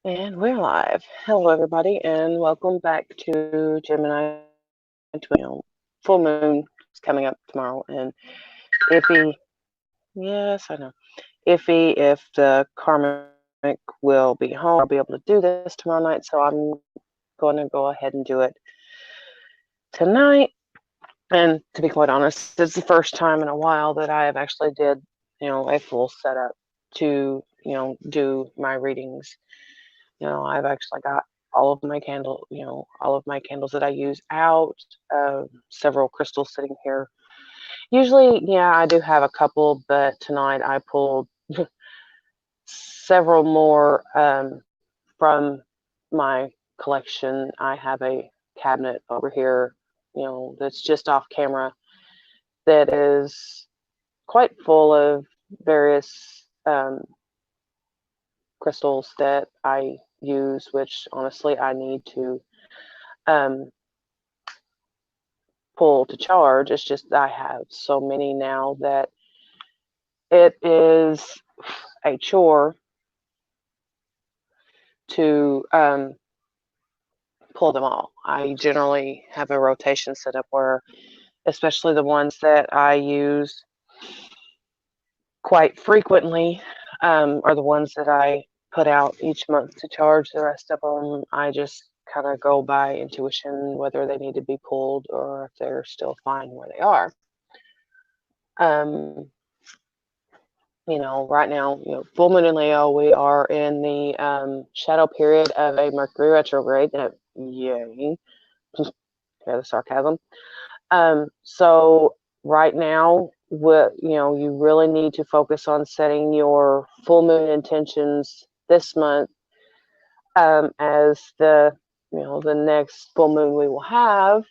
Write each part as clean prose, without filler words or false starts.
And we're live. Hello, everybody, and welcome back to Gemini full moon is coming up tomorrow, and iffy. Yes, I know. Iffy if the karmic will be home. I'll be able to do this tomorrow night, so I'm going to go ahead and do it tonight. And to be quite honest, it's the first time in a while that I have actually did a full setup to do my readings. I've actually got all of my candles that I use out, several crystals sitting here. Usually, yeah, I do have a couple, but tonight I pulled several more from my collection. I have a cabinet over here, that's just off camera that is quite full of various crystals that I use, which honestly I need to um, pull to charge. It's just I have so many now that it is a chore to pull them all. I generally have a rotation set up where, especially the ones that I use quite frequently, are the ones that I put out each month to charge. The rest of them, I just kind of go by intuition whether they need to be pulled or if they're still fine where they are. Um, right now, full moon in Leo, we are in the shadow period of a Mercury retrograde. Yay, hear the sarcasm. So right now, you really need to focus on setting your full moon intentions this month, as the next full moon we will have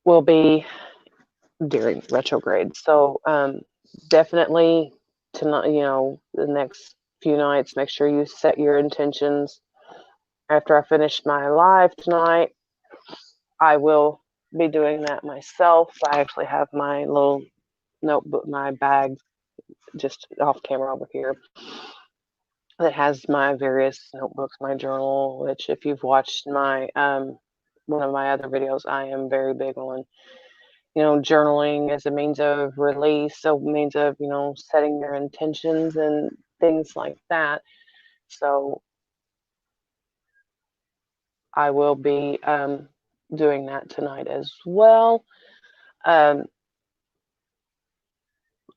will be during retrograde. So definitely tonight, the next few nights, make sure you set your intentions. After I finish my live tonight, I will be doing that myself. I actually have my little notebook, my bag just off camera over here that has my various notebooks, my journal, which if you've watched my one of my other videos, I am very big on journaling as a means of release, a means of, setting your intentions and things like that. So I will be doing that tonight as well. Um,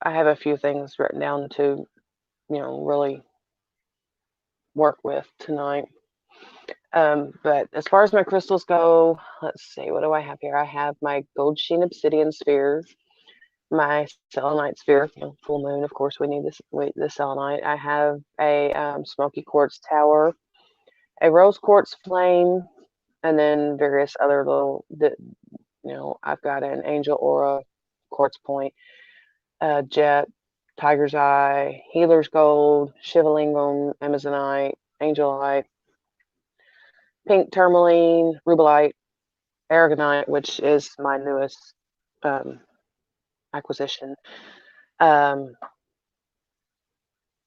I have a few things written down to, really work with tonight. But as far as my crystals go, let's see, what do I have here? I have my gold sheen obsidian sphere, my selenite sphere, full moon, of course, we need the selenite. I have a smoky quartz tower, a rose quartz flame, and then various other little, I've got an angel aura quartz point, jet, tiger's eye, healer's gold, shivalingam, amazonite, angelite, pink tourmaline, rubellite, aragonite, which is my newest acquisition, um,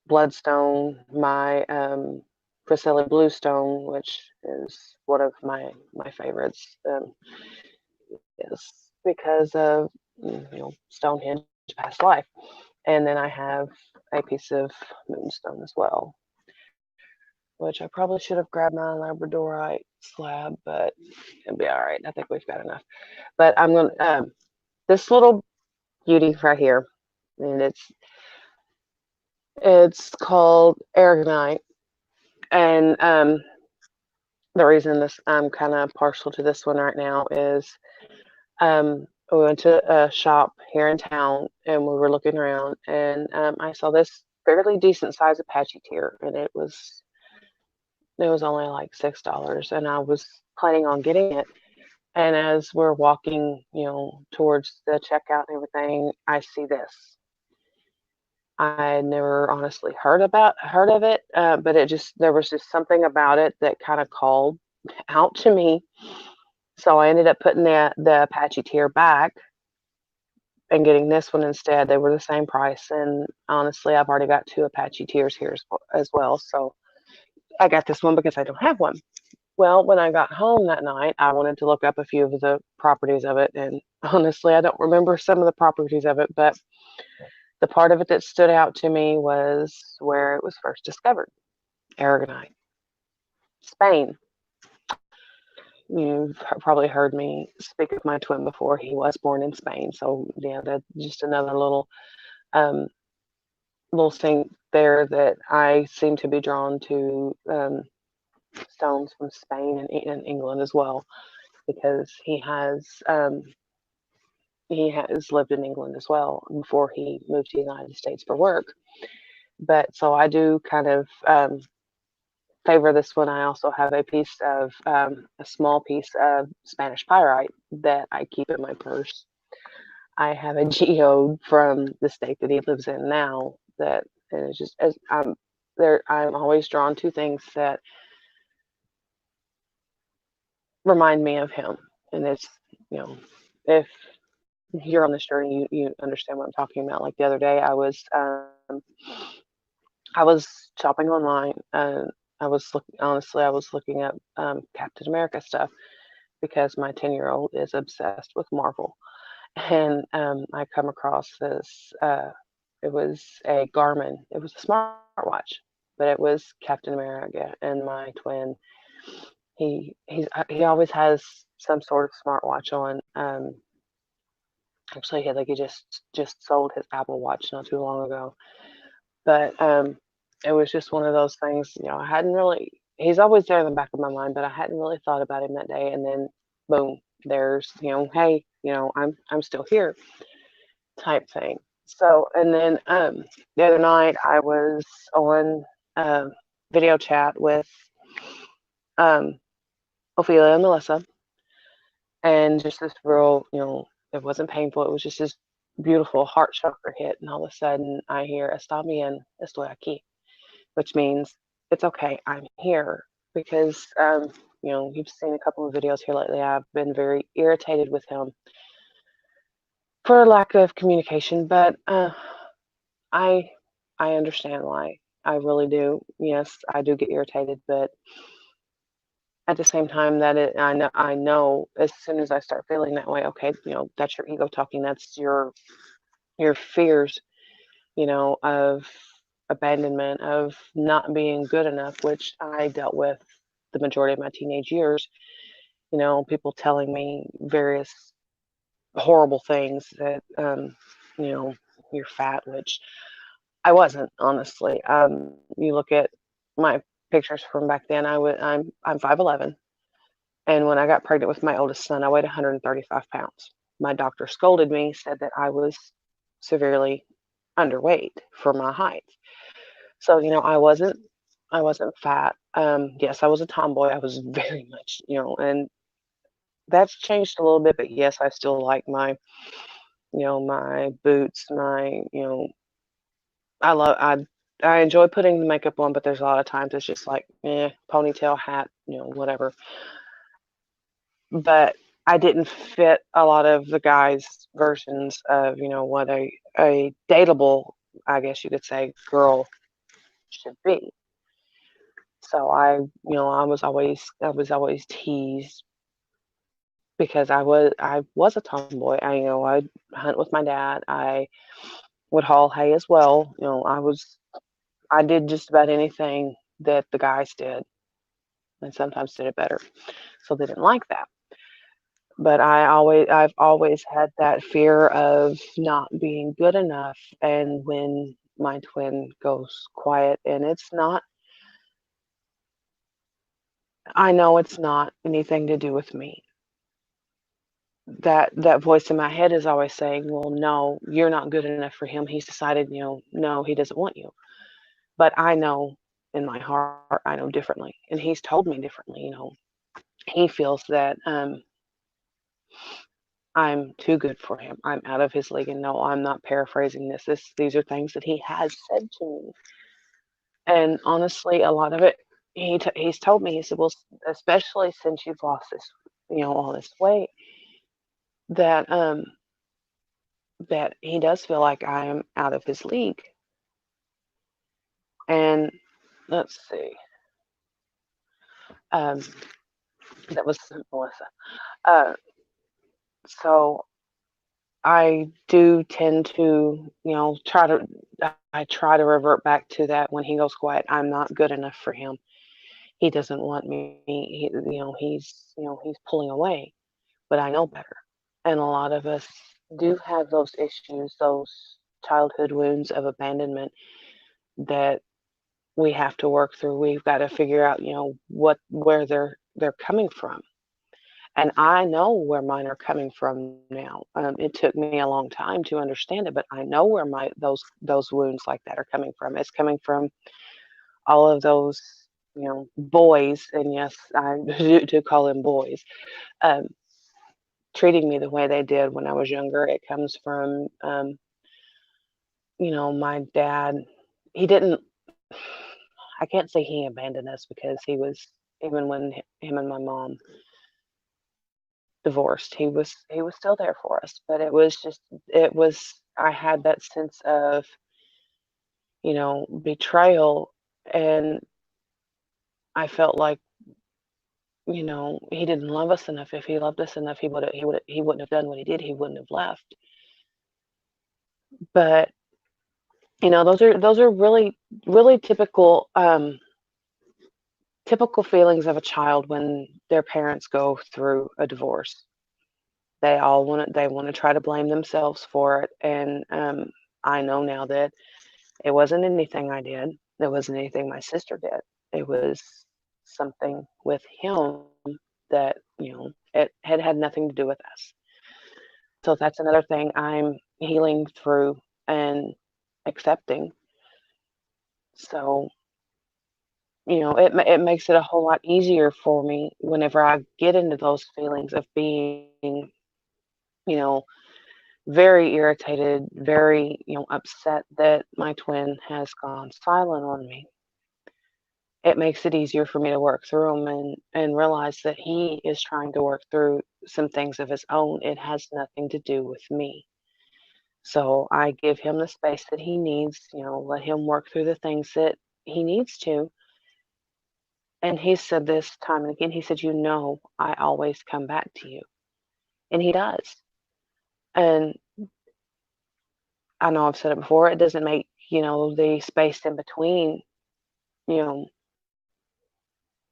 bloodstone, my Priscilla bluestone, which is one of my favorites, is because of Stonehenge past life. And then I have a piece of moonstone as well, which I probably should have grabbed my labradorite slab, but it'll be all right. I think we've got enough. But I'm going to, this little beauty right here, and it's called aragonite. And the reason I'm kind of partial to this one right now is we went to a shop here in town and we were looking around, and I saw this fairly decent size Apache tear, and it was only like $6, and I was planning on getting it. And as we're walking, towards the checkout and everything, I see this. I never honestly heard of it, but there was just something about it that kind of called out to me. So I ended up putting the Apache tear back and getting this one instead. They were the same price, and honestly, I've already got 2 Apache Tears here as well, so I got this one because I don't have one. Well, when I got home that night, I wanted to look up a few of the properties of it, and honestly, I don't remember some of the properties of it, but the part of it that stood out to me was where it was first discovered, aragonite, Spain. You've probably heard me speak of my twin before. He was born in Spain, so yeah, that's just another um, little thing there that I seem to be drawn to stones from Spain and England as well, because he has lived in England as well before he moved to the United States for work. But so I do kind of favor this one. I also have a small piece of Spanish pyrite that I keep in my purse. I have a geode from the state that he lives in now that is just as I'm there. I'm always drawn to things that remind me of him, and it's you know if you're on this journey, you understand what I'm talking about. Like the other day, I was shopping online and I was looking at Captain America stuff because my 10-year-old is obsessed with Marvel. And I come across this. It was a Garmin. It was a smartwatch, but it was Captain America. And my twin, he always has some sort of smartwatch on. Actually, he just sold his Apple Watch not too long ago. But it was just one of those things. I hadn't really. He's always there in the back of my mind, but I hadn't really thought about him that day. And then, boom, there's hey, I'm still here, type thing. So, and then the other night I was on video chat with um, Ophelia and Melissa, and just this real, it wasn't painful. It was just this beautiful heart chakra hit, and all of a sudden I hear "Está bien, estoy aquí," which means it's okay, I'm here. Because you've seen a couple of videos here lately. I've been very irritated with him for lack of communication, but I I understand why. I really do. Yes, I do get irritated, but at the same time I know as soon as I start feeling that way, okay, that's your ego talking. That's your fears, of abandonment, of not being good enough, which I dealt with the majority of my teenage years. People telling me various horrible things that you know, you're fat, which I wasn't, honestly. You look at my pictures from back then. I'm 5'11", and when I got pregnant with my oldest son, I weighed 135 pounds. My doctor scolded me, said that I was severely underweight for my height. So I wasn't fat. Yes, I was a tomboy. I was very much, and that's changed a little bit. But yes, I still like my boots, I enjoy putting the makeup on, but there's a lot of times it's just like, ponytail, hat, whatever. But I didn't fit a lot of the guys' versions of, what a dateable, I guess you could say, girl should be. So I was always teased because I was a tomboy. I'd hunt with my dad. I would haul hay as well. I did just about anything that the guys did, and sometimes did it better. So they didn't like that. But I've always had that fear of not being good enough. And when my twin goes quiet, and I know it's not anything to do with me. That voice in my head is always saying, well, no, you're not good enough for him. He's decided, no, he doesn't want you. But I know in my heart, I know differently. And he's told me differently. He feels that I'm too good for him. I'm out of his league. And no, I'm not paraphrasing this. These are things that he has said to me. And honestly, a lot of it, he's told me, he said, well, especially since you've lost this, all this weight, that that he does feel like I am out of his league. And let's see, um, that was Melissa. Uh, so I do tend to, I try to revert back to that when he goes quiet. I'm not good enough for him. He doesn't want me. He's pulling away, but I know better. And a lot of us do have those issues, those childhood wounds of abandonment that we have to work through. We've got to figure out, where they're coming from. And I know where mine are coming from now. It took me a long time to understand it, but I know where my those wounds like that are coming from. It's coming from all of those, boys, and yes, I do call them boys, um, treating me the way they did when I was younger. It comes from, my dad. He didn't. I can't say he abandoned us because he was, even when him and my mom divorced, he was still there for us. But I had that sense of, betrayal, and I felt like, he didn't love us enough. If he loved us enough, he wouldn't have done what he did. He wouldn't have left. But those are really, really typical feelings of a child when their parents go through a divorce. They want to try to blame themselves for it, and I know now that it wasn't anything I did. It wasn't anything my sister did. It was something with him that, it had nothing to do with us. So that's another thing I'm healing through and accepting. So, it makes it a whole lot easier for me whenever I get into those feelings of being, you know, very irritated, very, upset that my twin has gone silent on me. It makes it easier for me to work through them, and realize that he is trying to work through some things of his own. It has nothing to do with me. So I give him the space that he needs, let him work through the things that he needs to. And he said this time and again, he said, I always come back to you. And he does. And I know I've said it before, it doesn't make, the space in between, you know,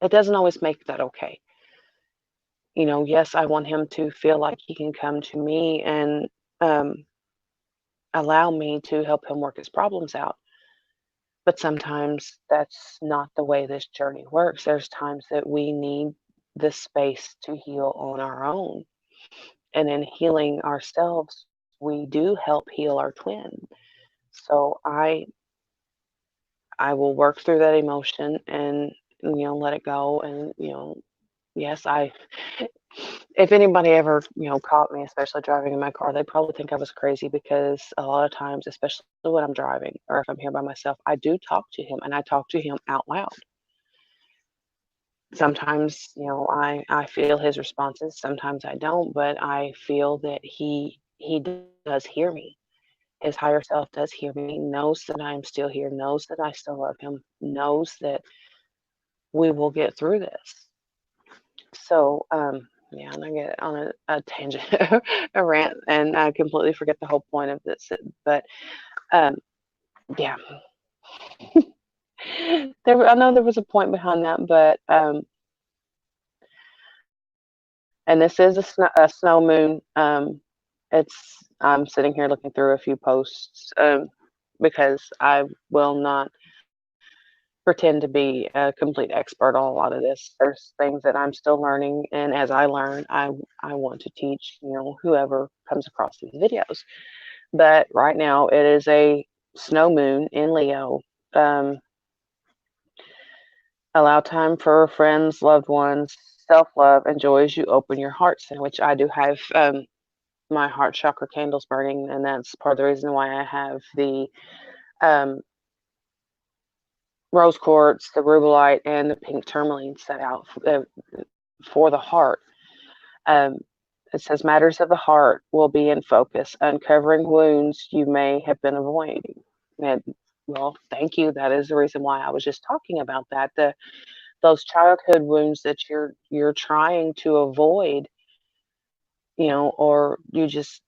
it doesn't always make that okay. Yes, I want him to feel like he can come to me and um, allow me to help him work his problems out. But sometimes that's not the way this journey works. There's times that we need the space to heal on our own. And in healing ourselves, we do help heal our twin. So I will work through that emotion and, let it go. And, yes, if anybody ever, caught me, especially driving in my car, they'd probably think I was crazy, because a lot of times, especially when I'm driving or if I'm here by myself, I do talk to him, and I talk to him out loud. Sometimes, I feel his responses, sometimes I don't, but I feel that he does hear me. His higher self does hear me, knows that I am still here, knows that I still love him, knows that we will get through this. So, yeah, and I get on a tangent, a rant, and I completely forget the whole point of this. But um, yeah, I know there was a point behind that, but and this is a snow moon. I'm sitting here looking through a few posts, because I will not pretend to be a complete expert on a lot of this. There's things that I'm still learning, and as I learn, I want to teach, whoever comes across these videos. But right now, it is a snow moon in Leo. Um, Allow time for friends, loved ones, self love, and joy as you open your hearts, in which I do have my heart chakra candles burning, and that's part of the reason why I have the um, rose quartz, the rubellite, and the pink tourmaline set out for the heart. Um, It says matters of the heart will be in focus, uncovering wounds you may have been avoiding. And well, thank you. That is the reason why I was just talking about that. Those childhood wounds that you're trying to avoid, or you just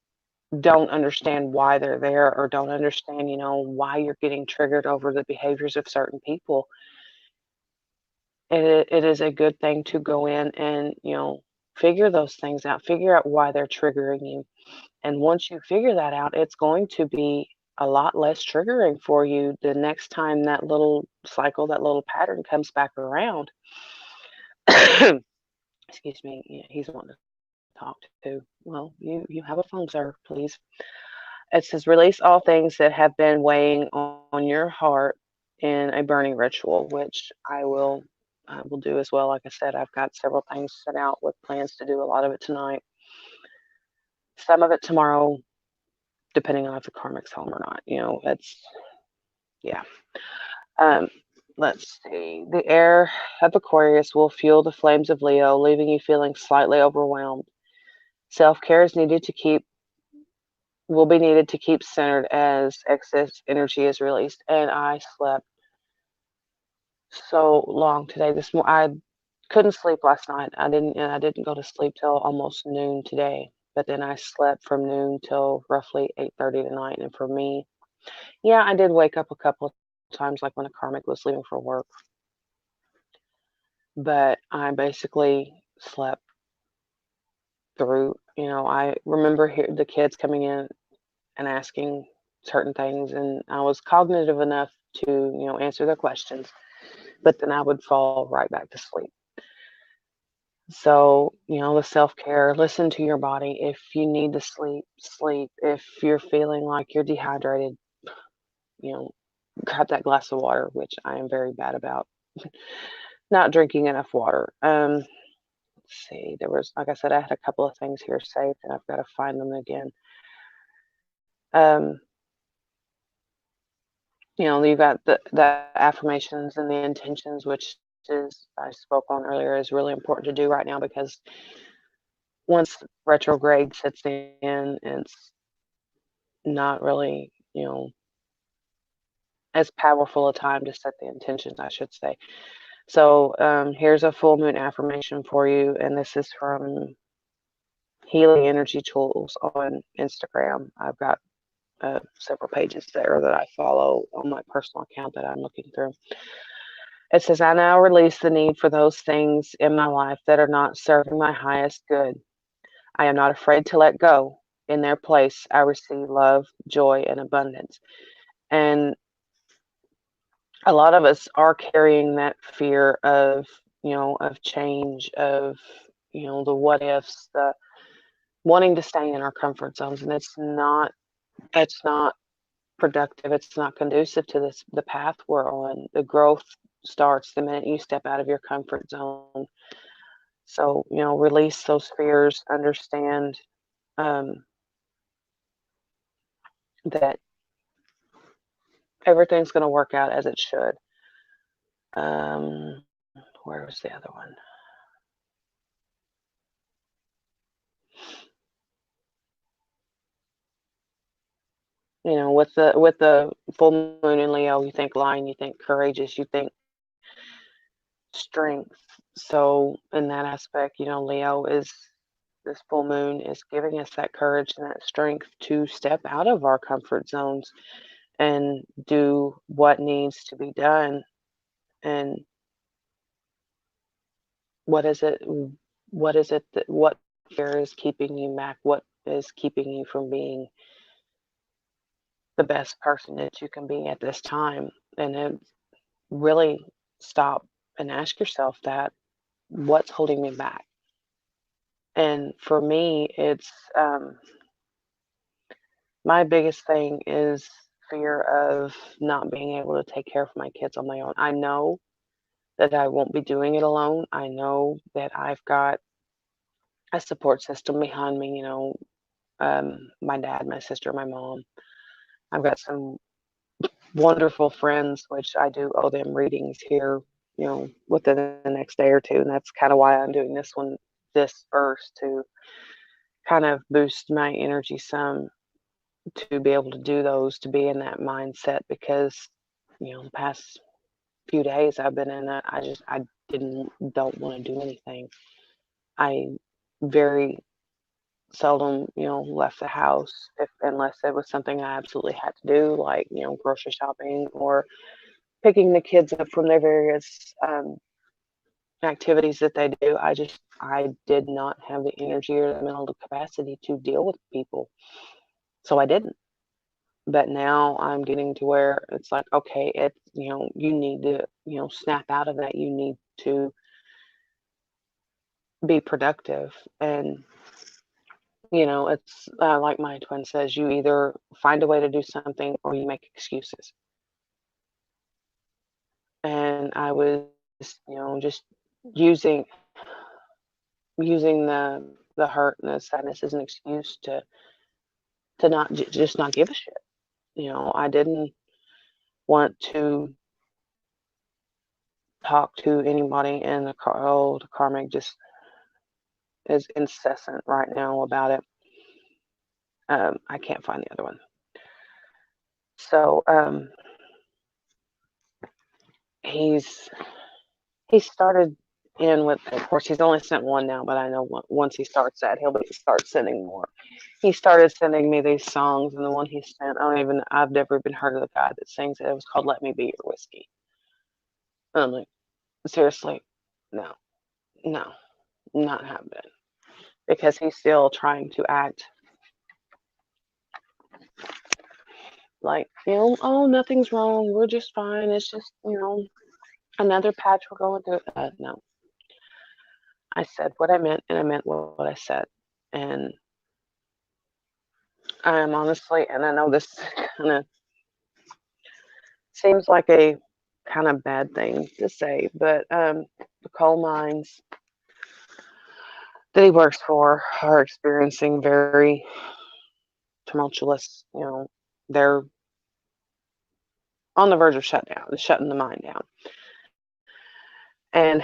don't understand why they're there, or don't understand, why you're getting triggered over the behaviors of certain people. It is a good thing to go in and, figure those things out, figure out why they're triggering you. And once you figure that out, it's going to be a lot less triggering for you the next time that little cycle, that little pattern comes back around. Excuse me. Yeah, he's wanting to talk to. Well, you have a phone, sir, please. It says release all things that have been weighing on your heart in a burning ritual, which I will do as well. Like I said, I've got several things set out with plans to do a lot of it tonight, some of it tomorrow, depending on if the karmic's home or not. It's yeah. Um, let's see. The air of Aquarius will fuel the flames of Leo, leaving you feeling slightly overwhelmed. Self-care will be needed to keep centered as excess energy is released. And I slept so long today. This morning, I couldn't sleep last night. I didn't go to sleep till almost noon today. But then I slept from noon till roughly 8:30 tonight. And for me, yeah, I did wake up a couple of times, like when a karmic was leaving for work. But I basically slept through. I remember the kids coming in and asking certain things, and I was cognitive enough to, answer their questions. But then I would fall right back to sleep. So, the self care, listen to your body. If you need to sleep, sleep. If you're feeling like you're dehydrated, you know, grab that glass of water, which I am very bad about not drinking enough water. Let's see, there was, like I said, I had a couple of things here saved and I've got to find them again. Um, you got the affirmations and the intentions, which is, I spoke on earlier, is really important to do right now, because once retrograde sets in, it's not really, as powerful a time to set the intentions, I should say. So here's a full moon affirmation for you, and this is from Healing Energy Tools on Instagram. I've got several pages there that I follow on my personal account that I'm looking through. It says, I now release the need for those things in my life that are not serving my highest good. I am not afraid to let go. In their place, I receive love, joy, and abundance. And a lot of us are carrying that fear of, of change, of, the what ifs, the wanting to stay in our comfort zones. And it's not productive. It's not conducive to the path we're on. The growth starts the minute you step out of your comfort zone. So, release those fears, understand that everything's going to work out as it should. Where was the other one? With the full moon in Leo, you think lion, you think courageous, you think strength. So in that aspect, Leo is this full moon is giving us that courage and that strength to step out of our comfort zones and do what needs to be done. And what is it? What fear is keeping you back? What is keeping you from being the best person that you can be at this time? And then really stop and ask yourself that, what's holding me back? And for me, it's my biggest thing is fear of not being able to take care of my kids on my own. I know that I won't be doing it alone. I know that I've got a support system behind me, my dad, my sister, my mom. I've got some wonderful friends, which I do owe them readings here, within the next day or two. And that's kind of why I'm doing this one, this first, to kind of boost my energy some to be able to do those, to be in that mindset, because the past few days I've been in that I don't want to do anything. I very seldom, left the house unless it was something I absolutely had to do, like, grocery shopping or picking the kids up from their various activities that they do. I did not have the energy or the mental capacity to deal with people. So I didn't. But now I'm getting to where it's like, okay, you need to, snap out of that. You need to be productive. And, it's like my twin says, you either find a way to do something or you make excuses. And I was, just using using the hurt and the sadness as an excuse to not just not give a shit. I didn't want to talk to anybody, and the karmic just is incessant right now about it. I can't find the other one. So he started in with, of course, he's only sent one now, but I know once he starts that, he'll start sending more. He started sending me these songs, and the one he sent, I've never even heard of the guy that sings it. It was called "Let Me Be Your Whiskey." And I'm like, seriously, no, no, not happening, because he's still trying to act like, oh, nothing's wrong, we're just fine. It's just, another patch we're going through. No, I said what I meant, and I meant what I said. And I am honestly, and I know this kind of seems like a kind of bad thing to say, but the coal mines that he works for are experiencing very tumultuous, they're on the verge of shutting the mine down. And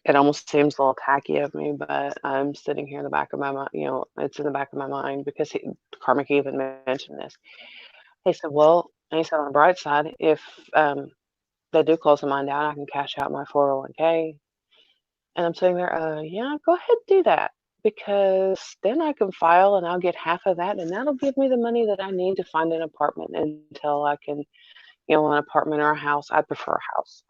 it almost seems a little tacky of me, but I'm sitting here in the back of my mind, it's in the back of my mind, because Karmic even mentioned this. He said, well, and he said, on the bright side, if they do close the mine down, I can cash out my 401k. And I'm sitting there, yeah, go ahead and do that, because then I can file and I'll get half of that, and that'll give me the money that I need to find an apartment until I can, an apartment or a house. I prefer a house.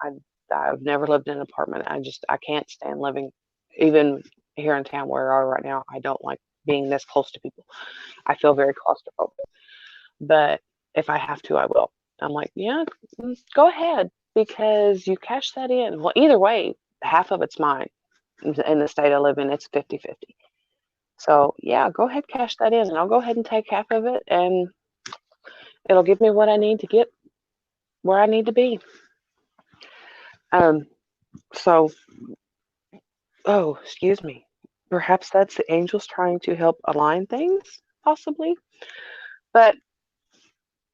I've never lived in an apartment. I can't stand living, even here in town where we are right now. I don't like being this close to people. I feel very claustrophobic. But if I have to, I will. I'm like, yeah, go ahead, because you cash that in. Well, either way, half of it's mine. In the state I live in, it's 50-50. So yeah, go ahead, cash that in, and I'll go ahead and take half of it, and it'll give me what I need to get where I need to be. So, oh, excuse me. Perhaps that's the angels trying to help align things, possibly. But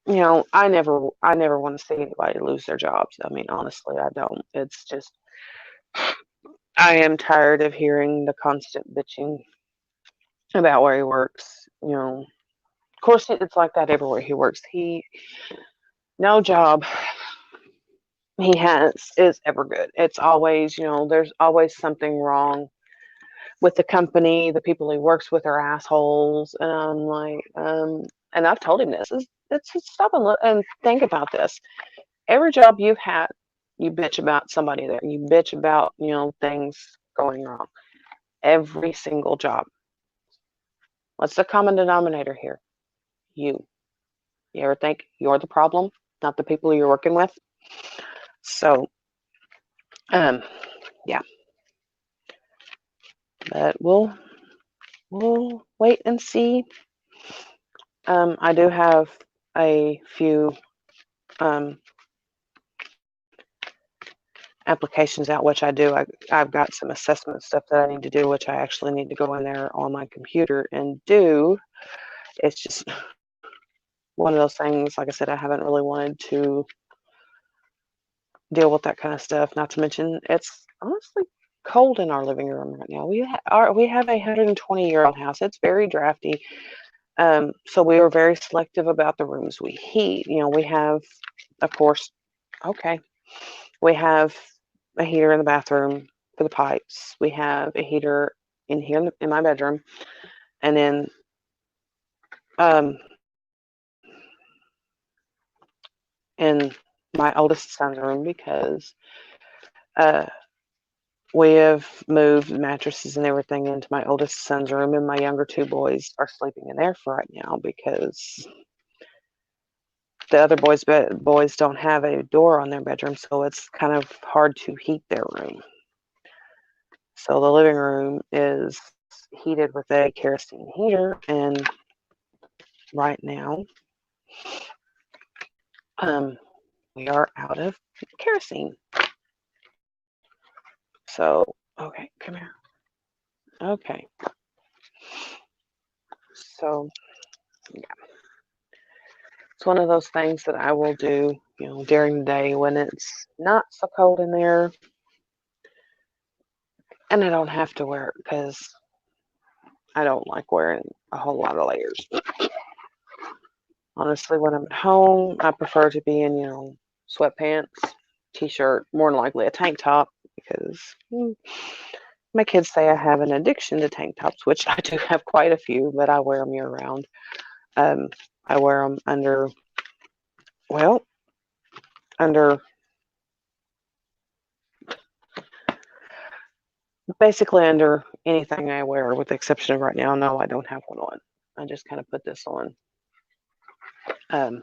I never want to see anybody lose their jobs. I mean, honestly, I don't. It's just, I am tired of hearing the constant bitching about where he works. Of course, it's like that everywhere he works. No job he has is ever good. It's always, there's always something wrong with the company. The people he works with are assholes. And I'm like, and I've told him this. It's stop and look and think about this. Every job you've had, you bitch about somebody there. You bitch about, things going wrong. Every single job. What's the common denominator here? You. You ever think you're the problem, not the people you're working with? So, yeah. But we'll wait and see. I do have a few applications out, which I've got some assessment stuff that I need to do, which I actually need to go in there on my computer and do. It's just one of those things, like I said, I haven't really wanted to deal with that kind of stuff. Not to mention, it's honestly cold in our living room right now. We have a 120-year-old house. It's very drafty. So we are very selective about the rooms we heat. We have, of course, okay, we have a heater in the bathroom for the pipes. We have a heater in here in my bedroom, and then um, in my oldest son's room because uh, we have moved mattresses and everything into my oldest son's room, and my younger two boys are sleeping in there for right now because the other boys don't have a door on their bedroom, so it's kind of hard to heat their room. So the living room is heated with a kerosene heater, and right now, we are out of kerosene. So, okay, come here. Okay. So, yeah, it's one of those things that I will do, during the day when it's not so cold in there, and I don't have to wear it because I don't like wearing a whole lot of layers. Honestly, when I'm at home, I prefer to be in, sweatpants, t-shirt, more than likely a tank top because my kids say I have an addiction to tank tops, which I do have quite a few, but I wear them year round. I wear them under basically under anything I wear, with the exception of right now. No, I don't have one on. I just kind of put this on. I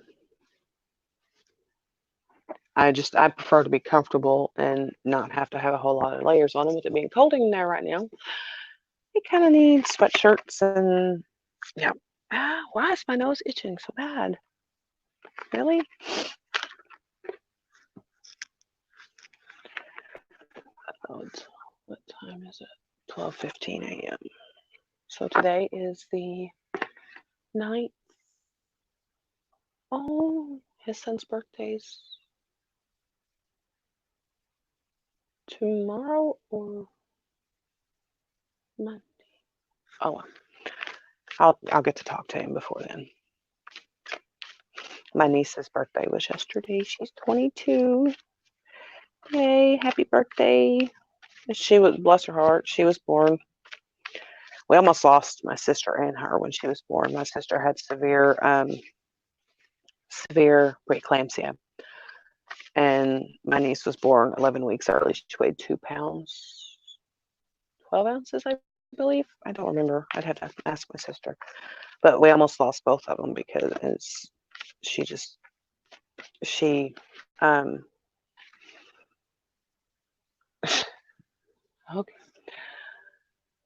prefer to be comfortable and not have to have a whole lot of layers on them. With it being cold in there right now, you kind of need sweatshirts and yeah. Why is my nose itching so bad? Really? Oh, what time is it? 12:15 a.m. So today is the 9th. Oh, his son's birthday's tomorrow or Monday. Oh, I'll get to talk to him before then. My niece's birthday was yesterday. She's 22. Yay, happy birthday. She was, bless her heart, she was born. We almost lost my sister and her when she was born. My sister had severe preeclampsia, and my niece was born 11 weeks early. She weighed 2 pounds, 12 ounces, I believe. I don't remember. I'd have to ask my sister. But we almost lost both of them because she okay.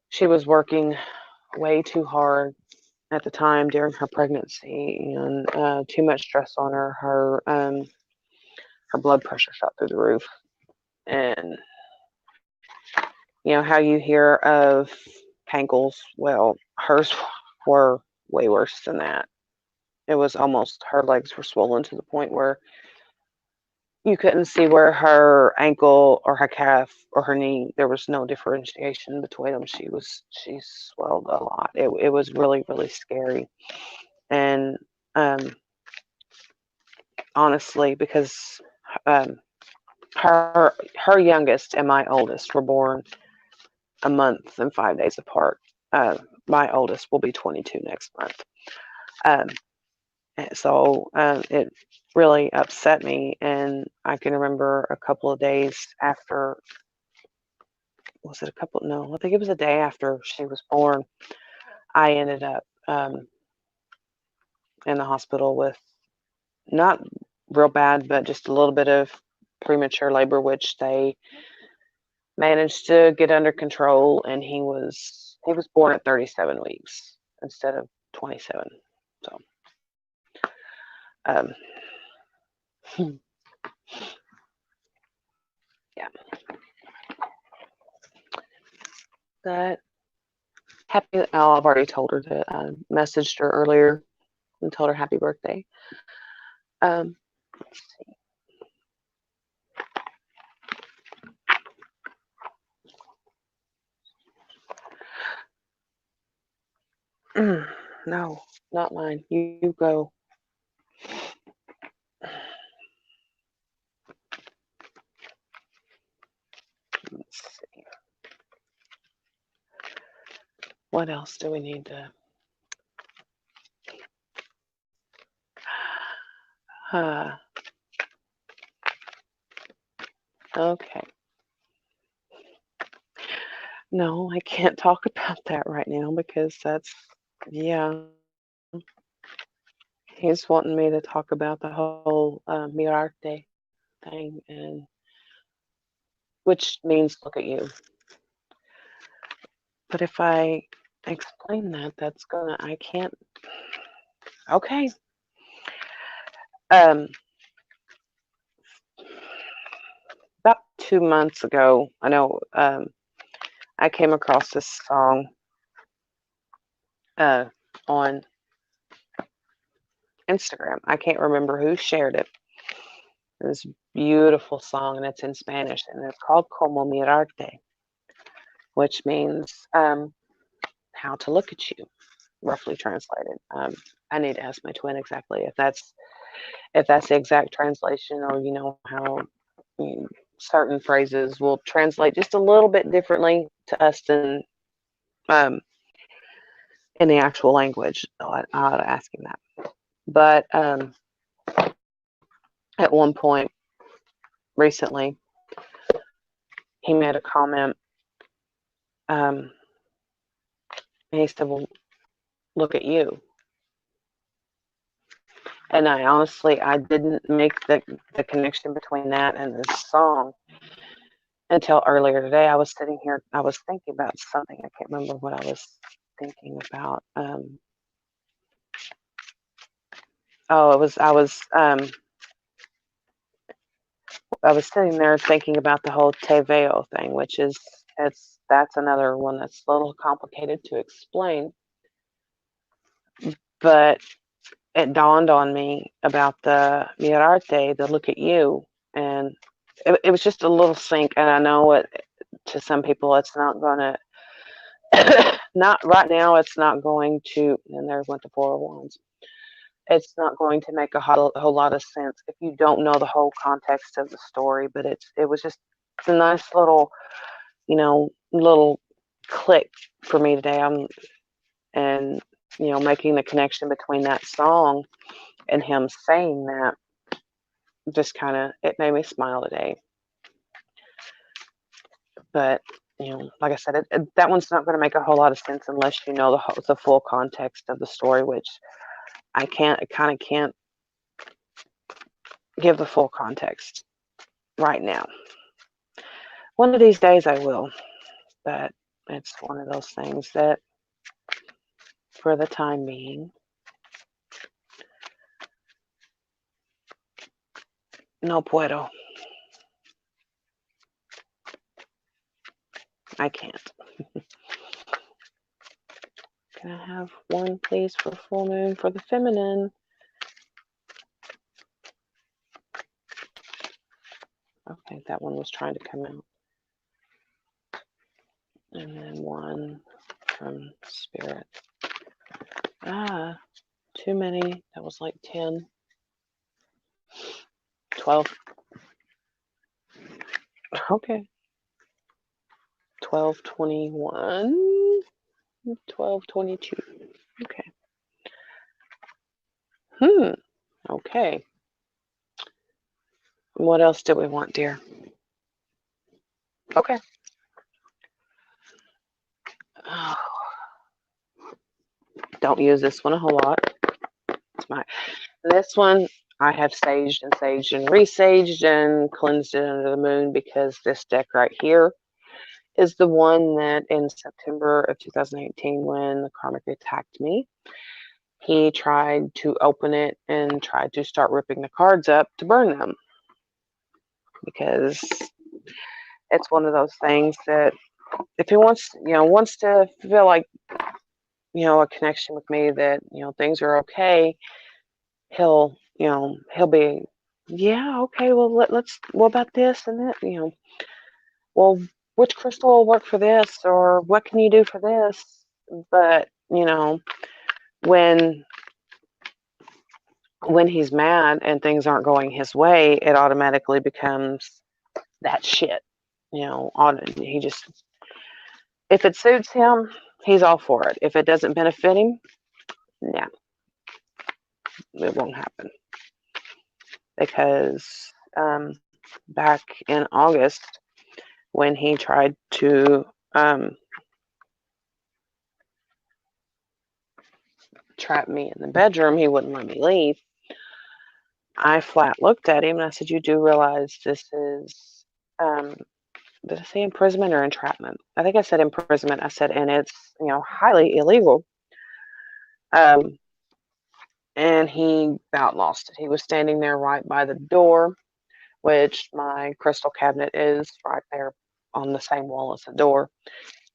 She was working way too hard at the time during her pregnancy, and too much stress on her. Her blood pressure shot through the roof, and how you hear of pankles. Well, hers were way worse than that. It was almost, her legs were swollen to the point where you couldn't see where her ankle or her calf or her knee, there was no differentiation between them. She swelled a lot. It was really, really scary. And honestly, because her youngest and my oldest were born a month and 5 days apart. My oldest will be 22 next month. So it really upset me. And I can remember a couple of days after, was it a couple? No, I think it was a day after she was born. I ended up in the hospital with not real bad, but just a little bit of premature labor, which they managed to get under control. And he was born at 37 weeks instead of 27. So, um, yeah. But happy. Oh, I've already told her that I messaged her earlier and told her happy birthday. Let's see. No, not mine. You go. Let's see. What else do we need to? Uh, okay. No, I can't talk about that right now because yeah, he's wanting me to talk about the whole mirarte thing, and which means look at you. But if I explain that, I can't. Okay. Um, about 2 months ago, I know I came across this song uh, on Instagram. I can't remember who shared it. This beautiful song, and it's in Spanish, and it's called Como Mirarte, which means how to look at you, roughly translated. I need to ask my twin exactly if that's the exact translation, or how certain phrases will translate just a little bit differently to us than um, in the actual language. I ought to ask him that. But at one point recently, he made a comment. And he said, "Well, look at you." And I didn't make the connection between that and this song until earlier today. I was sitting here, I was thinking about something. I can't remember what I was thinking about. Oh, it was I was sitting there thinking about the whole Teveo thing, which is that's another one that's a little complicated to explain. But it dawned on me about the mirarte, the look at you, and it was just a little sync. And I know to some people it's not gonna, not right now. It's not going to. And there went the Four of Wands. It's not going to make a whole lot of sense if you don't know the whole context of the story. But it was just it's a nice little little click for me today. And making the connection between that song and him saying that just kind of it made me smile today. But like I said, that one's not going to make a whole lot of sense unless you know the full context of the story, which I kind of can't give the full context right now. One of these days I will, but it's one of those things that for the time being, no puedo. I can't. Can I have one, please, for full moon for the feminine? Okay, that one was trying to come out. And then one from spirit. Too many. That was like 10, 12. Okay. 12, 21, 12, 22. Okay. Okay. What else do we want, dear? Okay. Oh, don't use this one a whole lot. This one I have saged and resaged and cleansed it under the moon, because this deck right here is the one that in September of 2018, when the karmic attacked me, he tried to open it and tried to start ripping the cards up to burn them, because it's one of those things that if he wants to feel like a connection with me, that things are okay, he'll be, yeah, okay, well, let's what about this and that, well, which crystal will work for this, or what can you do for this? But you know, when when he's mad and things aren't going his way, it automatically becomes that shit. He just, if it suits him, he's all for it. If it doesn't benefit him, nah, it won't happen. Because back in August, when he tried to trap me in the bedroom, he wouldn't let me leave. I flat looked at him and I said, "You do realize this is, did I say imprisonment or entrapment? I think I said imprisonment. I said, and it's, highly illegal." Um, and he about lost it. He was standing there right by the door, which my crystal cabinet is right there on the same wall as the door.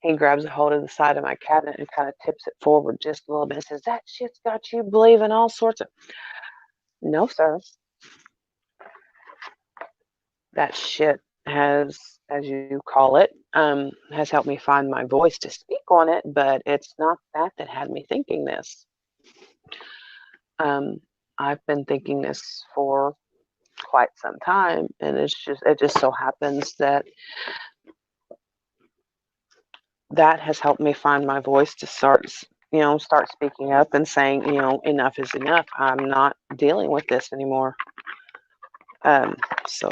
He grabs a hold of the side of my cabinet and kind of tips it forward just a little bit and says, "That shit's got you believing all sorts of..." No, sir. That shit has, as you call it, has helped me find my voice to speak on it, but it's not that had me thinking this. I've been thinking this for quite some time, and it just so happens that has helped me find my voice to start speaking up and saying, enough is enough. I'm not dealing with this anymore. So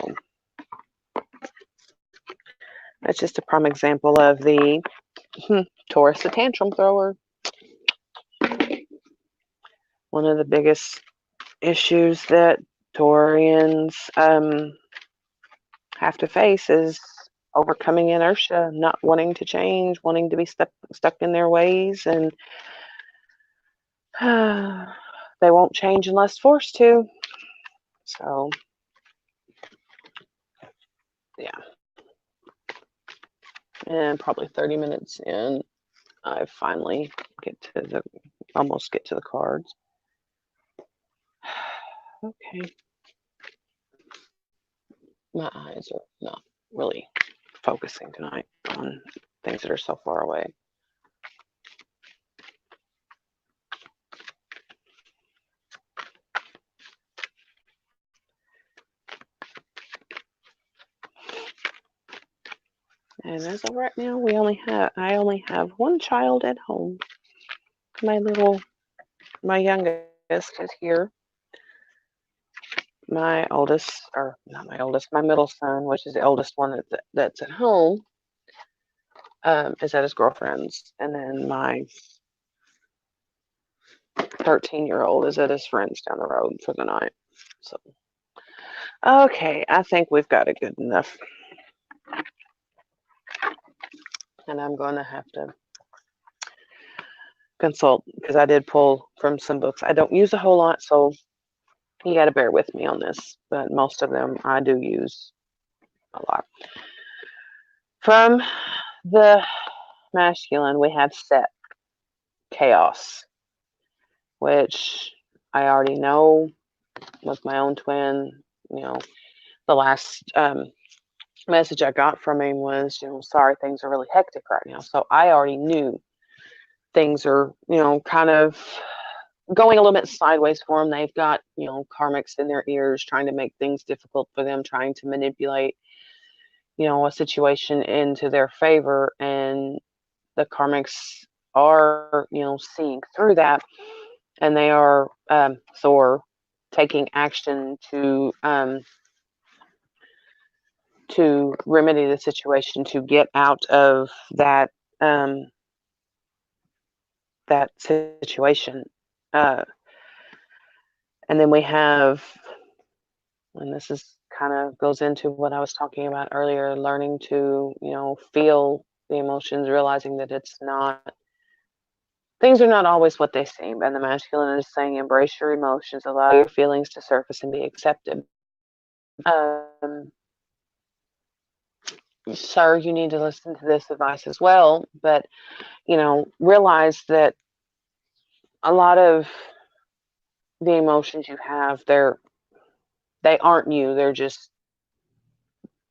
that's just a prime example of the Taurus, the tantrum thrower. One of the biggest issues that Taurians have to face is overcoming inertia, not wanting to change, wanting to be stuck in their ways, and they won't change unless forced to. So, yeah. And probably 30 minutes in, I finally almost get to the cards. Okay. My eyes are not really focusing tonight on things that are so far away. And as of right now, I only have one child at home. My youngest is here. My oldest, or not my oldest, my middle son, which is the oldest one that's at home, is at his girlfriend's, and then my 13-year-old is at his friend's down the road for the night. So, okay, I think we've got it good enough. And I'm going to have to consult, because I did pull from some books. I don't use a whole lot, so you got to bear with me on this, but most of them I do use a lot. From the masculine, we have Set, Chaos, which I already know with my own twin. The last message I got from him was, sorry, things are really hectic right now. So I already knew things are, kind of going a little bit sideways for them. They've got, karmics in their ears trying to make things difficult for them, trying to manipulate, a situation into their favor. And the karmics are, seeing through that. And they are, taking action to remedy the situation, to get out of that that situation. And then we have, and this is kind of goes into what I was talking about earlier, learning to, feel the emotions, realizing that things are not always what they seem. And the masculine is saying, embrace your emotions, allow your feelings to surface and be accepted. Sir, you need to listen to this advice as well, but realize that a lot of the emotions you have, they aren't you. They're just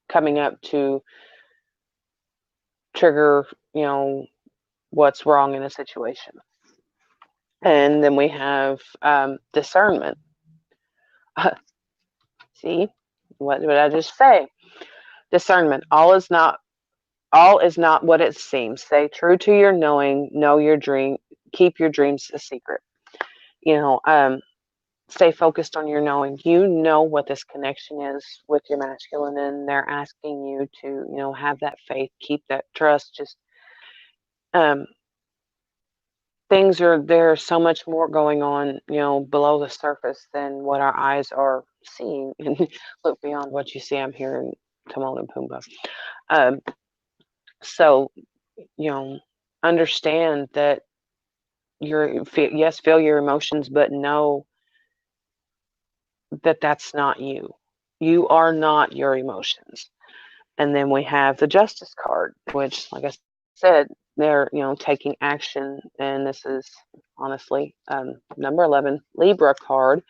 coming up to trigger, what's wrong in a situation. And then we have discernment. See, what did I just say? Discernment. All is not what it seems. Stay true to your knowing. Know your dream. Keep your dreams a secret. You know, stay focused on your knowing. You know what this connection is with your masculine, and they're asking you to, have that faith, keep that trust. Just um, there's so much more going on, below the surface than what our eyes are seeing. And look beyond what you see. I'm hearing Timon and Pumbaa. Um, so, understand that feel your emotions, but know that that's not you. You are not your emotions. And then we have the Justice card, which, like I said, they're, taking action. And this is honestly number 11, Libra card,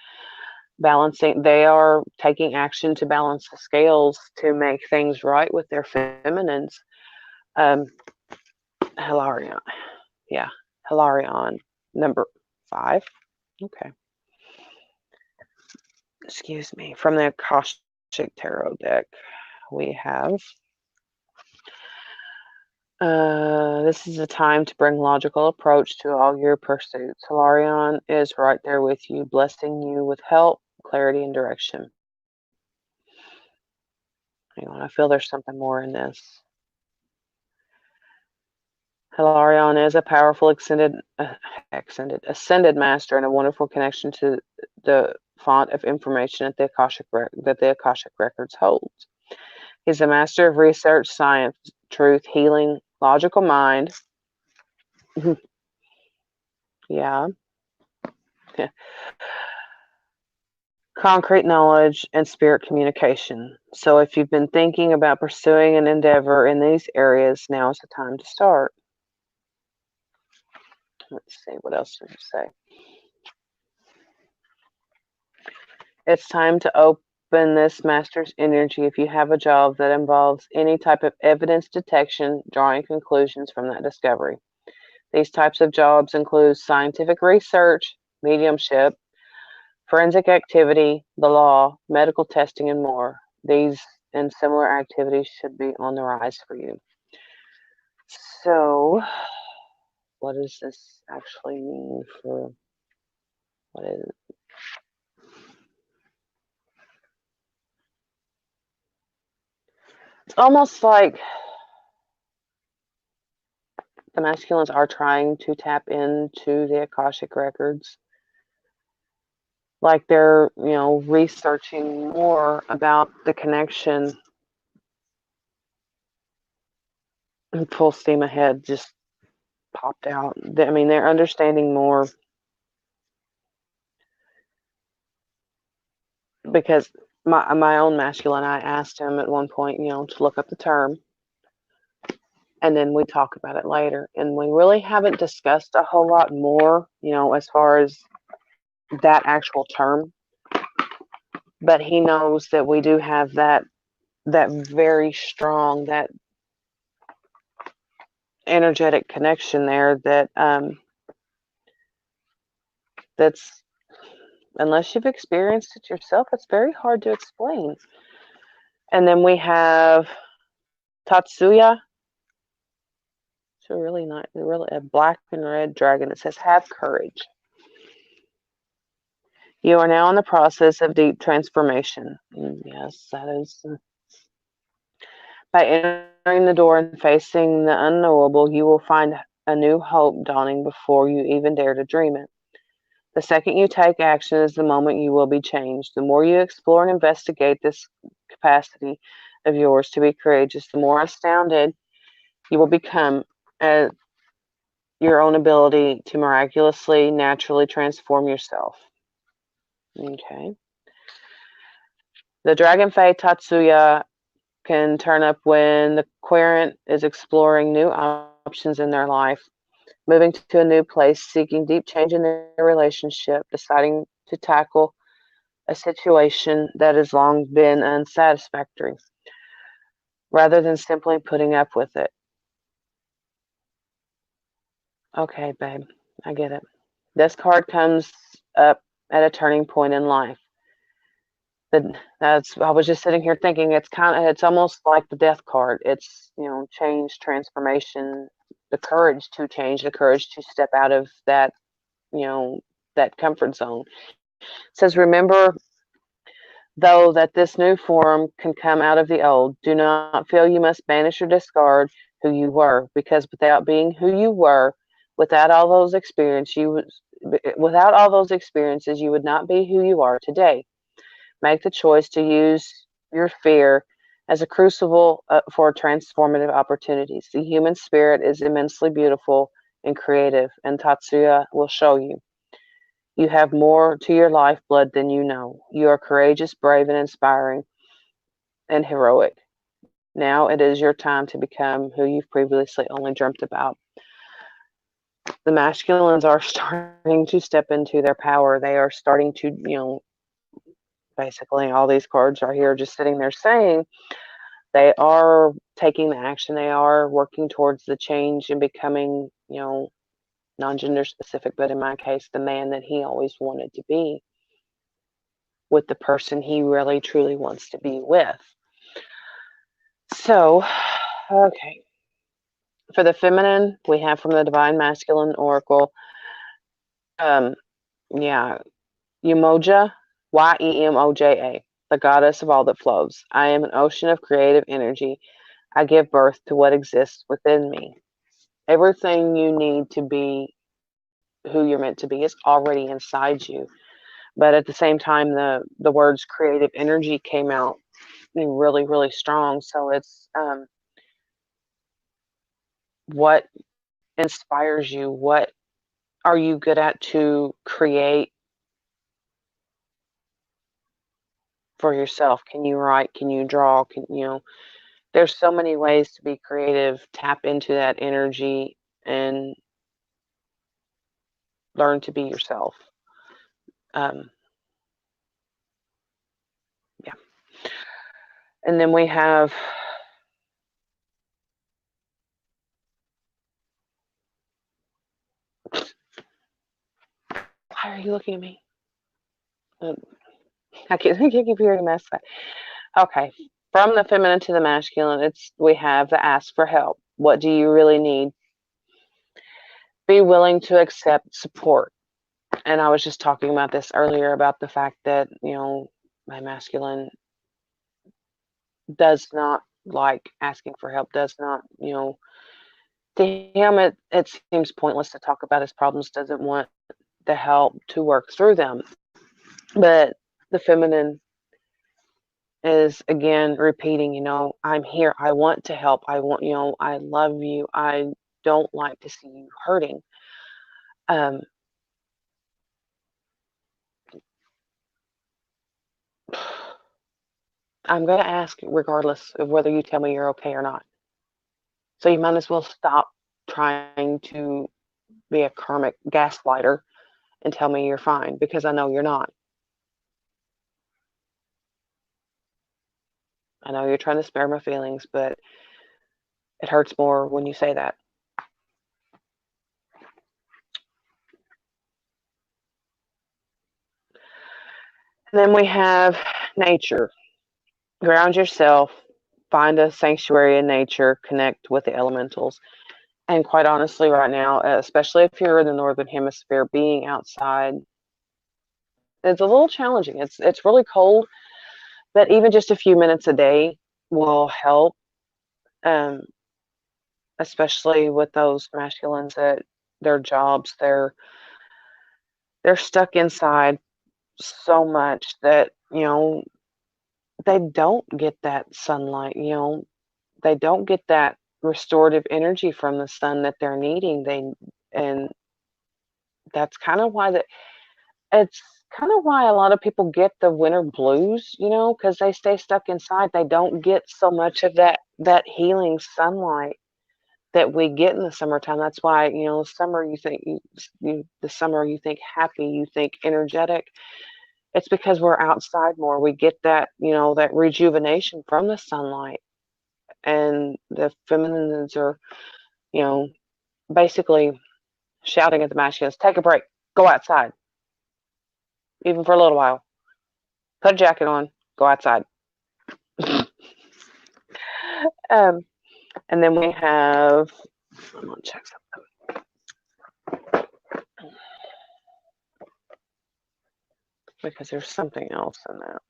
balancing. They are taking action to balance the scales to make things right with their feminines. Um, Hilarion. Yeah, Hilarion, number 5. Okay. Excuse me. From the Akashic Tarot deck, we have this is a time to bring logical approach to all your pursuits. Hilarion is right there with you, blessing you with help, clarity, and direction. Hang on, I feel there's something more in this. Hilarion is a powerful ascended master and a wonderful connection to the font of information that the Akashic records holds. He's a master of research, science, truth, healing, logical mind. Yeah. Concrete knowledge and spirit communication. So if you've been thinking about pursuing an endeavor in these areas, now is the time to start. Let's see, what else did it say? It's time to open this master's energy if you have a job that involves any type of evidence detection, drawing conclusions from that discovery. These types of jobs include scientific research, mediumship, forensic activity, the law, medical testing, and more. These and similar activities should be on the rise for you. So, what does this actually mean for what is it? It's almost like the masculines are trying to tap into the Akashic records. Like they're, researching more about the connection. Full steam ahead just popped out. I mean, they're understanding more because my own masculine, I asked him at one point, to look up the term, and then we talk about it later. And we really haven't discussed a whole lot more, as far as that actual term. But he knows that we do have that very strong, that energetic connection there that that's, unless you've experienced it yourself, it's very hard to explain. And then we have Tatsuya. It's a really nice, really a black and red dragon. It says, "Have courage. You are now in the process of deep transformation." Yes, that is. By entering the door and facing the unknowable, you will find a new hope dawning before you even dare to dream it. The second you take action is the moment you will be changed. The more you explore and investigate this capacity of yours to be courageous, the more astounded you will become at your own ability to miraculously, naturally transform yourself. Okay. The Dragon Fae Tatsuya can turn up when the querent is exploring new options in their life, moving to a new place, seeking deep change in their relationship, deciding to tackle a situation that has long been unsatisfactory, rather than simply putting up with it. Okay, babe, I get it. This card comes up at a turning point in life. That's I was just sitting here thinking it's almost like the death card. It's, change, transformation, the courage to change, the courage to step out of you know, that comfort zone. It says, remember, though, that this new form can come out of the old. Do not feel you must banish or discard who you were, because without being who you were, without all those without all those experiences, you would not be who you are today. Make the choice to use your fear as a crucible for transformative opportunities. The human spirit is immensely beautiful and creative, and Tatsuya will show you. You have more to your lifeblood than you know. You are courageous, brave, and inspiring, and heroic. Now it is your time to become who you've previously only dreamt about. The masculines are starting to step into their power. They are starting to, basically all these cards are here just sitting there saying they are taking the action. They are working towards the change and becoming, non-gender specific, but in my case, the man that he always wanted to be, with the person he really truly wants to be with. So, okay. For the feminine, we have from the Divine Masculine Oracle, yeah, Yemoja, Yemoja, the goddess of all that flows. I am an ocean of creative energy. I give birth to what exists within me. Everything you need to be who you're meant to be is already inside you. But at the same time, the words creative energy came out really, really strong. So it's what inspires you? What are you good at to create for yourself? Can you write? Can you draw? There's so many ways to be creative. Tap into that energy and learn to be yourself. Um, yeah. And then we have, why are you looking at me? I keep hearing mess. Okay. From the feminine to the masculine, we have the ask for help. What do you really need? Be willing to accept support. And I was just talking about this earlier about the fact that, my masculine does not like asking for help, does not, to him, it seems pointless to talk about his problems, doesn't want the help to work through them. But the feminine is again repeating, I'm here. I want to help. I want, I love you. I don't like to see you hurting. I'm going to ask regardless of whether you tell me you're okay or not. So you might as well stop trying to be a karmic gaslighter and tell me you're fine, because I know you're not. I know you're trying to spare my feelings, but it hurts more when you say that. And then we have nature. Ground yourself, find a sanctuary in nature, connect with the elementals. And quite honestly, right now, especially if you're in the northern hemisphere, being outside is a little challenging. It's really cold, but even just a few minutes a day will help. Especially with those masculines at their jobs, they're stuck inside so much that they don't get that sunlight. They don't get that restorative energy from the sun that they're needing. And that's kind of why it's kind of why a lot of people get the winter blues, because they stay stuck inside. They don't get so much of that healing sunlight that we get in the summertime. That's why, summer, the summer, you think happy, you think energetic. It's because we're outside more. We get that, that rejuvenation from the sunlight. And the feminines are, basically shouting at the masculines, take a break. Go outside, even for a little while. Put a jacket on. Go outside. um, and then we have. I'm gonna check something because there's something else in that.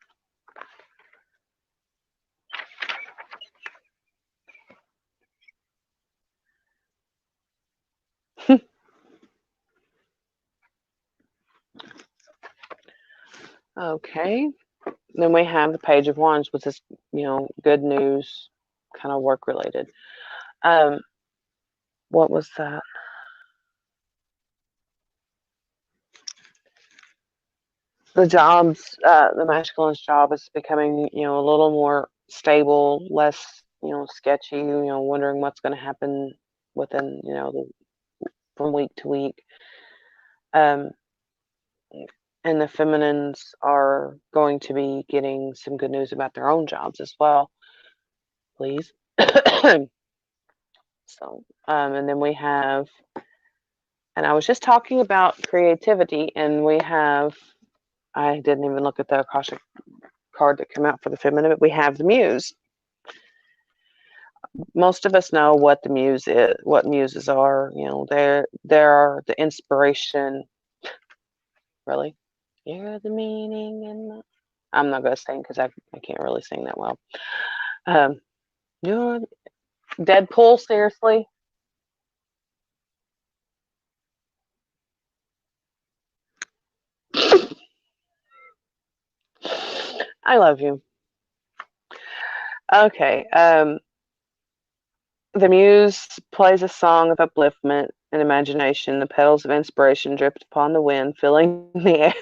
Okay. Then we have the Page of Wands, which is, good news, kind of work related. Um, what was that? The masculine's job is becoming, a little more stable, less, sketchy, wondering what's going to happen within, from week to week. Um, and the feminines are going to be getting some good news about their own jobs as well, please. So, and then we have, and I was just talking about creativity, and we have, I didn't even look at the Akashic card that came out for the feminine, but we have the Muse. Most of us know what the Muse is, what muses are. They're the inspiration. Really, you're the meaning, and I'm not gonna sing because I can't really sing that well. Um, you're Deadpool, seriously. I love you. Okay. The Muse plays a song of upliftment and imagination. The petals of inspiration drift upon the wind, filling the air.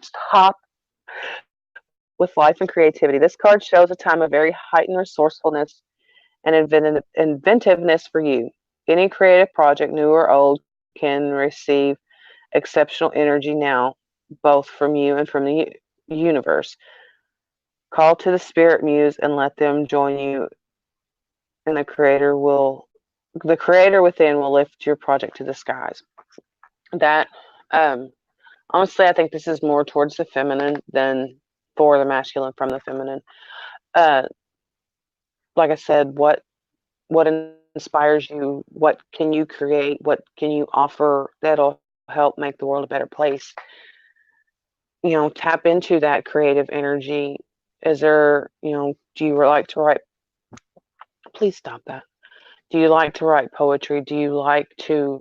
Stop with life and creativity. This card shows a time of very heightened resourcefulness and inventiveness for you. Any creative project, new or old, can receive exceptional energy now, both from you and from the universe. Call to the spirit muse and let them join you, and the creator within will lift your project to the skies. That um, honestly, I think this is more towards the feminine than for the masculine from the feminine. Uh, like I said, what inspires you? What can you create? What can you offer that'll help make the world a better place? Tap into that creative energy. Is there, do you like to write? Please stop that. Do you like to write poetry? Do you like to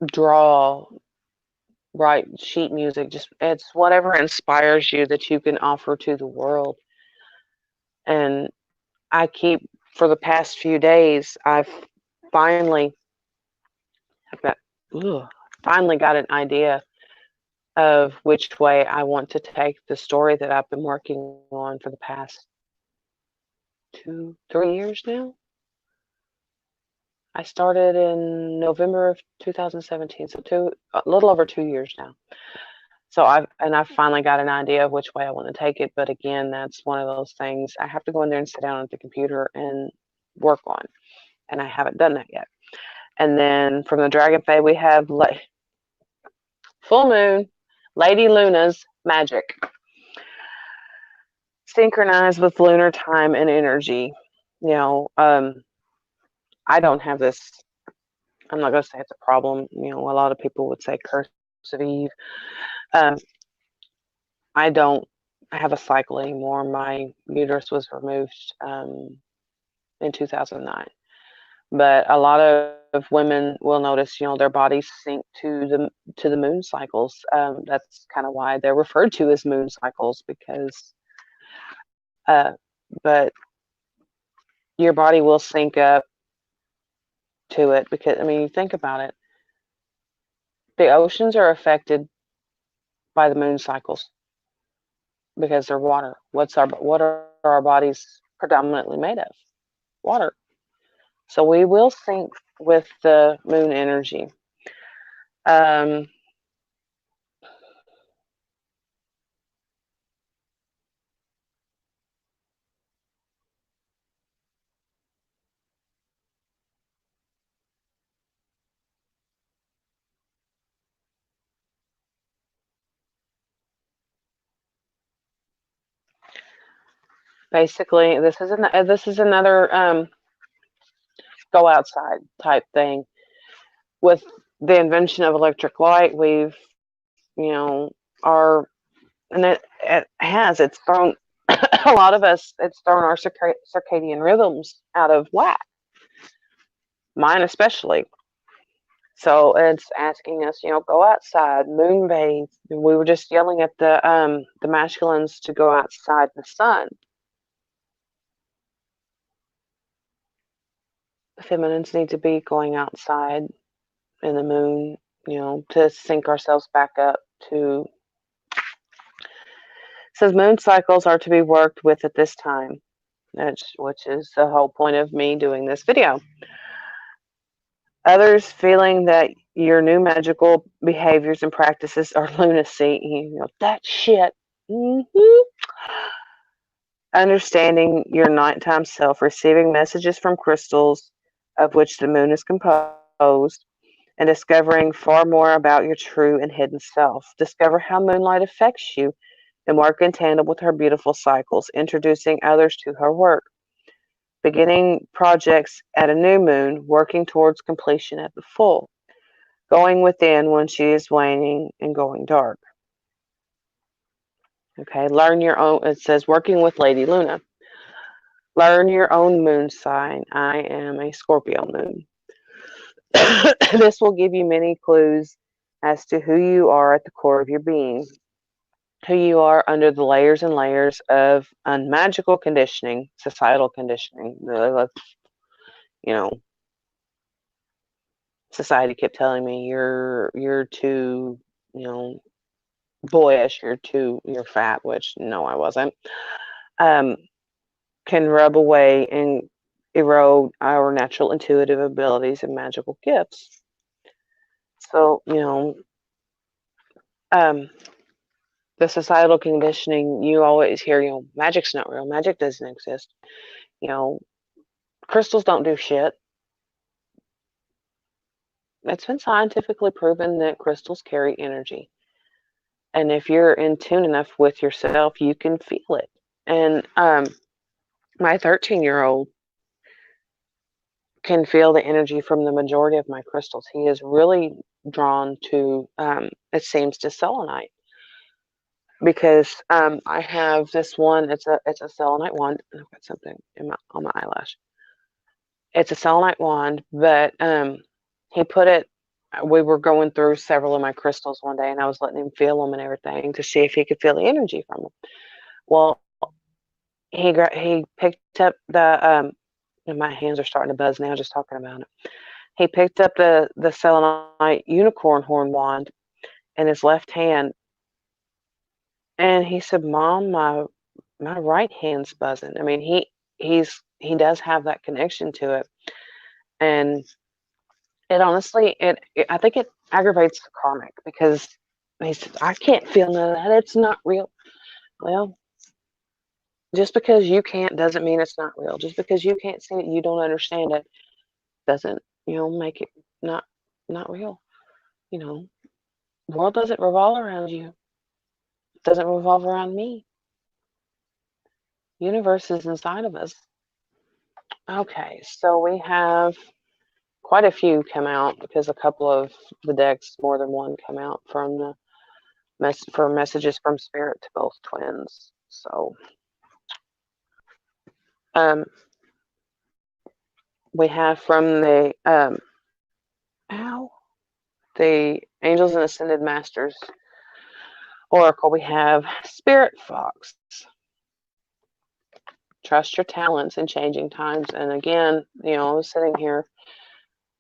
draw, write sheet music? Just it's whatever inspires you that you can offer to the world. And for the past few days, finally, I've got, ugh, finally got an idea of which way I want to take the story that I've been working on for the past 3 years now. I started in November of 2017, so a little over 2 years now. So I've finally got an idea of which way I want to take it. But again, that's one of those things I have to go in there and sit down at the computer and work on, and I haven't done that yet. And then from the Dragon Fae, we have full moon, Lady Luna's magic, synchronized with lunar time and energy. I don't have this. I'm not going to say it's a problem. A lot of people would say curse of Eve. Um, I don't have a cycle anymore. My uterus was removed in 2009. But a lot of women will notice, their bodies sync to the moon cycles. That's kind of why they're referred to as moon cycles, because uh, but your body will sync up to it, because I mean, you think about it. The oceans are affected by the moon cycles because they're water. What are our bodies predominantly made of? Water. So we will sync with the moon energy. Um, Basically, this is another go outside type thing. With the invention of electric light, we've, our and it's thrown a lot of us, it's thrown our circadian rhythms out of whack, mine especially. So it's asking us, go outside, moonbathe. We were just yelling at the masculines to go outside in the sun. The feminines need to be going outside in the moon, to sync ourselves back up to. It says moon cycles are to be worked with at this time, which is the whole point of me doing this video. Others feeling that your new magical behaviors and practices are lunacy. That shit. Understanding your nighttime self, receiving messages from crystals of which the moon is composed, and discovering far more about your true and hidden self. Discover how moonlight affects you and work in tandem with her beautiful cycles, introducing others to her work. Beginning projects at a new moon, working towards completion at the full. Going within when she is waning and going dark. Okay, learn your own. It says working with Lady Luna. Learn your own moon sign. I am a Scorpio moon. This will give you many clues as to who you are at the core of your being, who you are under the layers and layers of unmagical conditioning, societal conditioning. You know, society kept telling me you're too, boyish, you're fat, which no, I wasn't. Can rub away and erode our natural intuitive abilities and magical gifts. So, the societal conditioning, you always hear, magic's not real, magic doesn't exist. Crystals don't do shit. It's been scientifically proven that crystals carry energy. And if you're in tune enough with yourself, you can feel it. And my 13-year-old can feel the energy from the majority of my crystals. He is really drawn to, it seems, to selenite, because I have this one. It's a selenite wand. I've got something on my eyelash. It's a selenite wand, but he put it. We were going through several of my crystals one day, and I was letting him feel them and everything to see if he could feel the energy from them. Well, he picked up and my hands are starting to buzz now just talking about it. He picked up the selenite unicorn horn wand in his left hand, and he said, "Mom, my right hand's buzzing." I mean, he does have that connection to it, and it honestly, I think it aggravates the karmic, because he said, "I can't feel none of that. It's not real." Well, just because you can't doesn't mean it's not real. Just because you can't see it, you don't understand it, doesn't, make it not real. The world doesn't revolve around you. It doesn't revolve around me. Universe is inside of us. Okay, so we have quite a few come out, because a couple of the decks, more than one, come out from the for messages from spirit to both twins. So we have from the Angels and Ascended Masters Oracle, we have Spirit Fox. Trust your talents in changing times. And again, I was sitting here,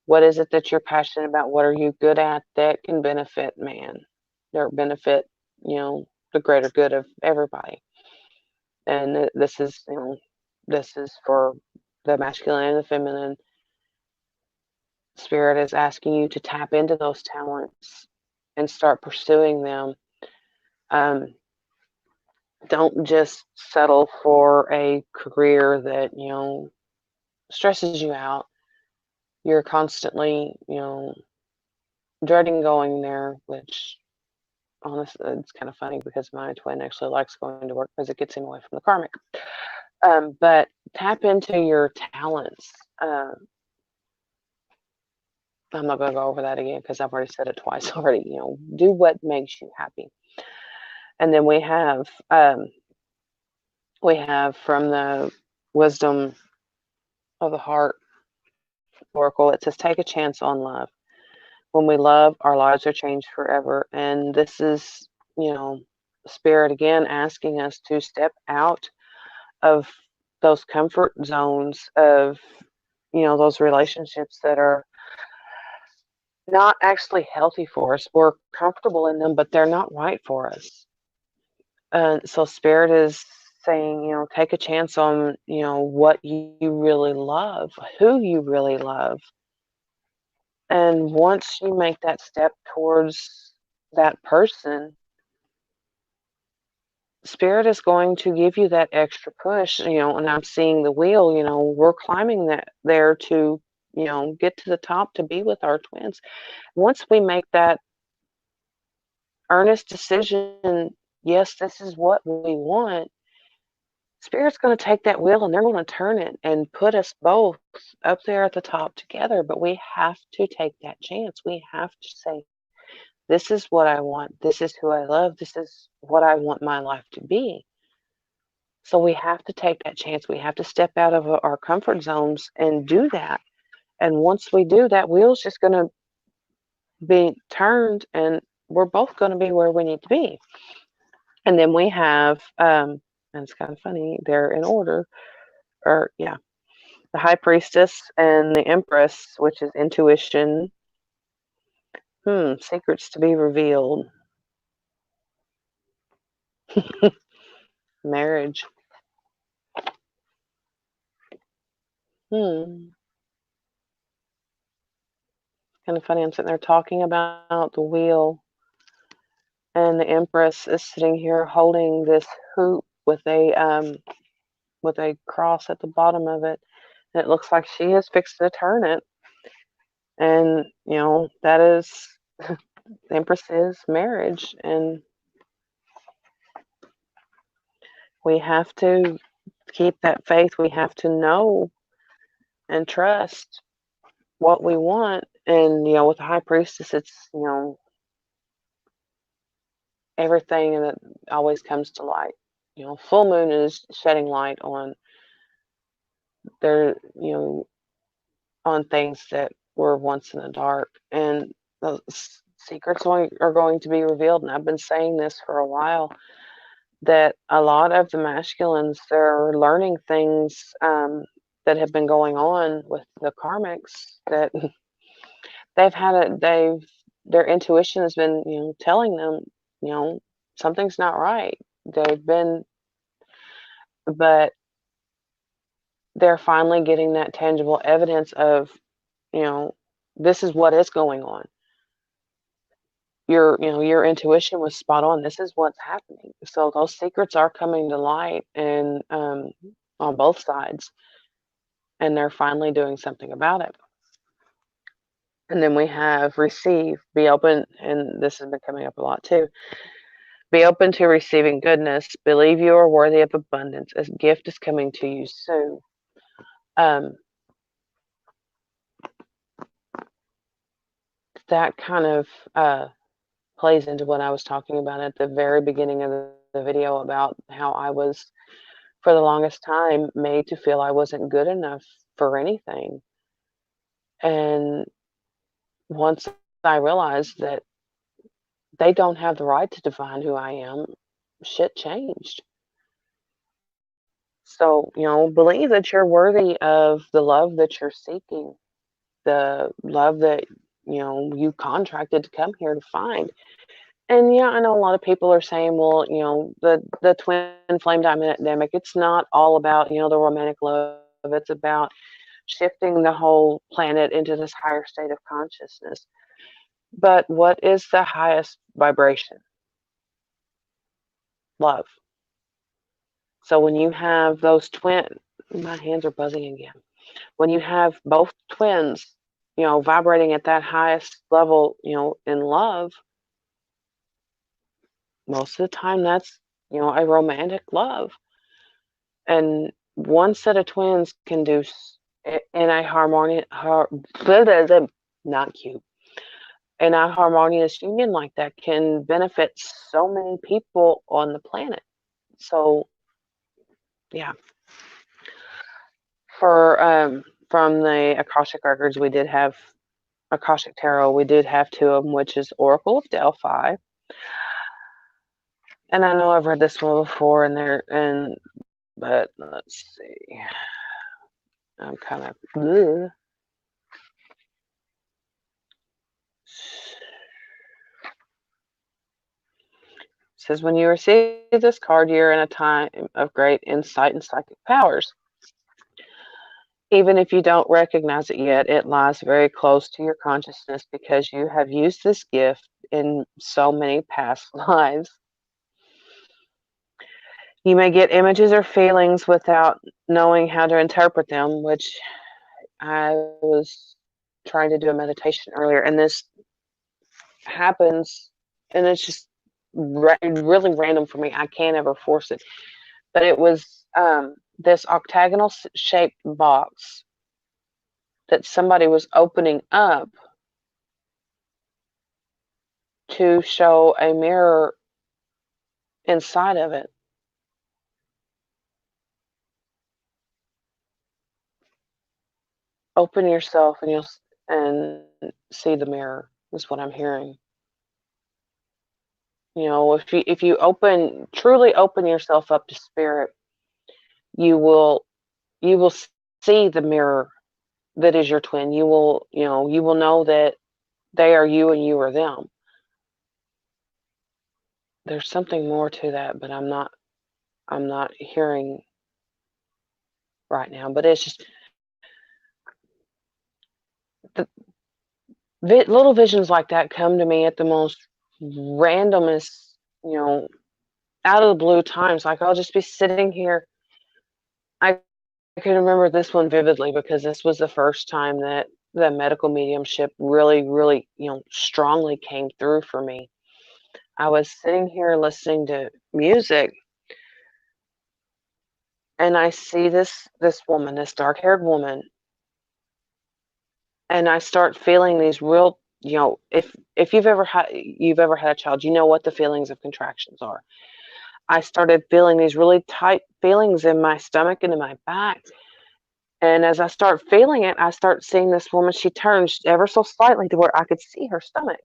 what is it that you're passionate about? What are you good at that can benefit man, or benefit, the greater good of everybody? And this is for the masculine and the feminine. Spirit is asking you to tap into those talents and start pursuing them. Don't just settle for a career that, stresses you out. You're constantly, dreading going there, which honestly, it's kind of funny, because my twin actually likes going to work because it gets him away from the karmic. But tap into your talents. I'm not going to go over that again because I've already said it twice already. Do what makes you happy. And then we have from the Wisdom of the Heart Oracle. It says, "Take a chance on love. When we love, our lives are changed forever." And this is, Spirit again asking us to step out of those comfort zones of, those relationships that are not actually healthy for us. We're comfortable in them, but they're not right for us. And so Spirit is saying, take a chance on, what you really love, who you really love. And once you make that step towards that person, Spirit is going to give you that extra push, and I'm seeing the wheel, we're climbing that there to, get to the top to be with our twins. Once we make that earnest decision, yes, this is what we want, Spirit's going to take that wheel and they're going to turn it and put us both up there at the top together. But we have to take that chance. We have to say, this is what I want. This is who I love. This is what I want my life to be. So we have to take that chance. We have to step out of our comfort zones and do that. And once we do, that wheel's just going to be turned and we're both going to be where we need to be. And then we have, and it's kind of funny, they're in order, or yeah, the High Priestess and the Empress, which is intuition. Secrets to be revealed. Marriage. Kind of funny. I'm sitting there talking about the wheel, and the Empress is sitting here holding this hoop with a cross at the bottom of it. And it looks like she is fixing to turn it. And that is the Empress is marriage, and we have to keep that faith. We have to know and trust what we want. And with the High Priestess, it's everything, and it always comes to light. Full moon is shedding light on their on things that were once in the dark, and those secrets are going to be revealed. And I've been saying this for a while, that a lot of the masculines, they're learning things that have been going on with the karmics, that their intuition has been telling them something's not right. But they're finally getting that tangible evidence of this is what is going on. Your intuition was spot on. This is what's happening. So those secrets are coming to light, and on both sides, and they're finally doing something about it. And then we have receive, be open, and this has been coming up a lot too. Be open to receiving goodness. Believe you are worthy of abundance. A gift is coming to you soon. That kind of plays into what I was talking about at the very beginning of the video, about how I was, for the longest time, made to feel I wasn't good enough for anything. And once I realized that they don't have the right to define who I am, shit changed. So, believe that you're worthy of the love that you're seeking, the love that, you contracted to come here to find. And yeah, I know a lot of people are saying, well, the twin flame dynamic, it's not all about, the romantic love. It's about shifting the whole planet into this higher state of consciousness. But what is the highest vibration? Love. So when you have those my hands are buzzing again. When you have both twins, vibrating at that highest level, in love, most of the time that's, a romantic love. And one set of twins can do in a not cute, in a harmonious union like that can benefit so many people on the planet. So yeah, for from the Akashic records, we did have Akashic Tarot. We did have two of them, which is Oracle of Delphi, and I know I've read this one before, but let's see, I'm kind of. It says when you receive this card, you're in a time of great insight and psychic powers. Even if you don't recognize it yet, it lies very close to your consciousness because you have used this gift in so many past lives. You may get images or feelings without knowing how to interpret them, which I was trying to do a meditation earlier, and this happens, and it's just really random for me. I can't ever force it. But it was this octagonal shaped box that somebody was opening up to show a mirror inside of it. Open yourself and you'll and see the mirror is what I'm hearing. You know, if you truly open yourself up to spirit, you will you will see the mirror that is your twin. You will know that they are you and you are them. There's something more to that, but I'm not hearing right now. But it's just the little visions like that come to me at the most randomest, you know, out of the blue times. Like I'll just be sitting here. I can remember this one vividly because this was the first time that the medical mediumship really, strongly came through for me. I was sitting here listening to music and I see this woman, this dark-haired woman, and I start feeling these real, if you've ever had a child, you know what the feelings of contractions are. I started feeling these really tight feelings in my stomach and in my back. And as I start feeling it, I start seeing this woman. She turns ever so slightly to where I could see her stomach.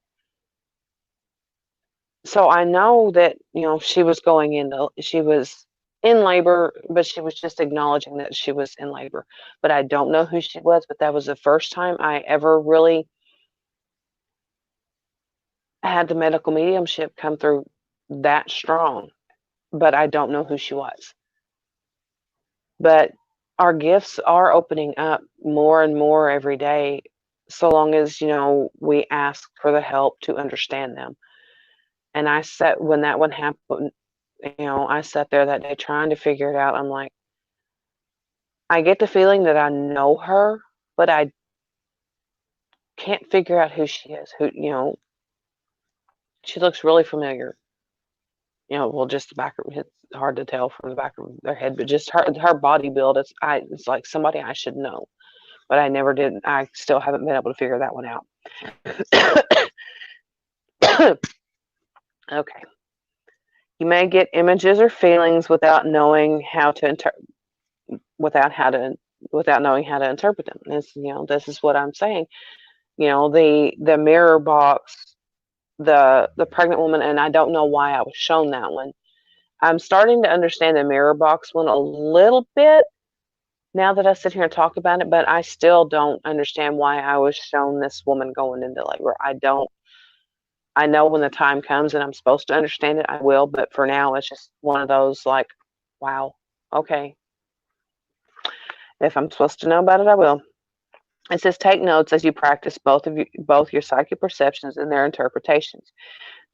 So I know that, she was in labor, but she was just acknowledging that she was in labor. But I don't know who she was, but that was the first time I ever really had the medical mediumship come through that strong. But I don't know who she was. But our gifts are opening up more and more every day, so long as, we ask for the help to understand them. And when that one happened, I sat there that day trying to figure it out. I'm like, I get the feeling that I know her, but I can't figure out who she is. She looks really familiar. Well, just the back of it's hard to tell from the back of their head, but just her body build, it's like somebody I should know. But I never did. I still haven't been able to figure that one out. Okay. You may get images or feelings without knowing how to without knowing how to interpret them. This is what I'm saying. The mirror box, the pregnant woman, and I don't know why I was shown that one. I'm starting to understand the mirror box one a little bit now that I sit here and talk about it, but I still don't understand why I was shown this woman going into labor. I know when the time comes and I'm supposed to understand it, I will, but for now, it's just one of those like, wow, okay. If I'm supposed to know about it, I will. It says take notes as you practice both your psychic perceptions and their interpretations.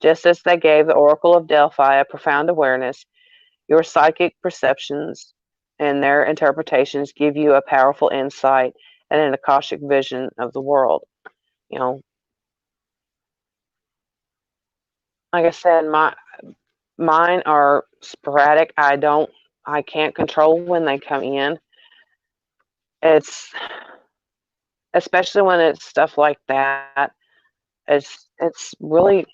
Just as they gave the Oracle of Delphi a profound awareness, your psychic perceptions and their interpretations give you a powerful insight and an Akashic vision of the world. Like I said, mine are sporadic. I don't I can't control when they come in. It's especially when it's stuff like that. It's really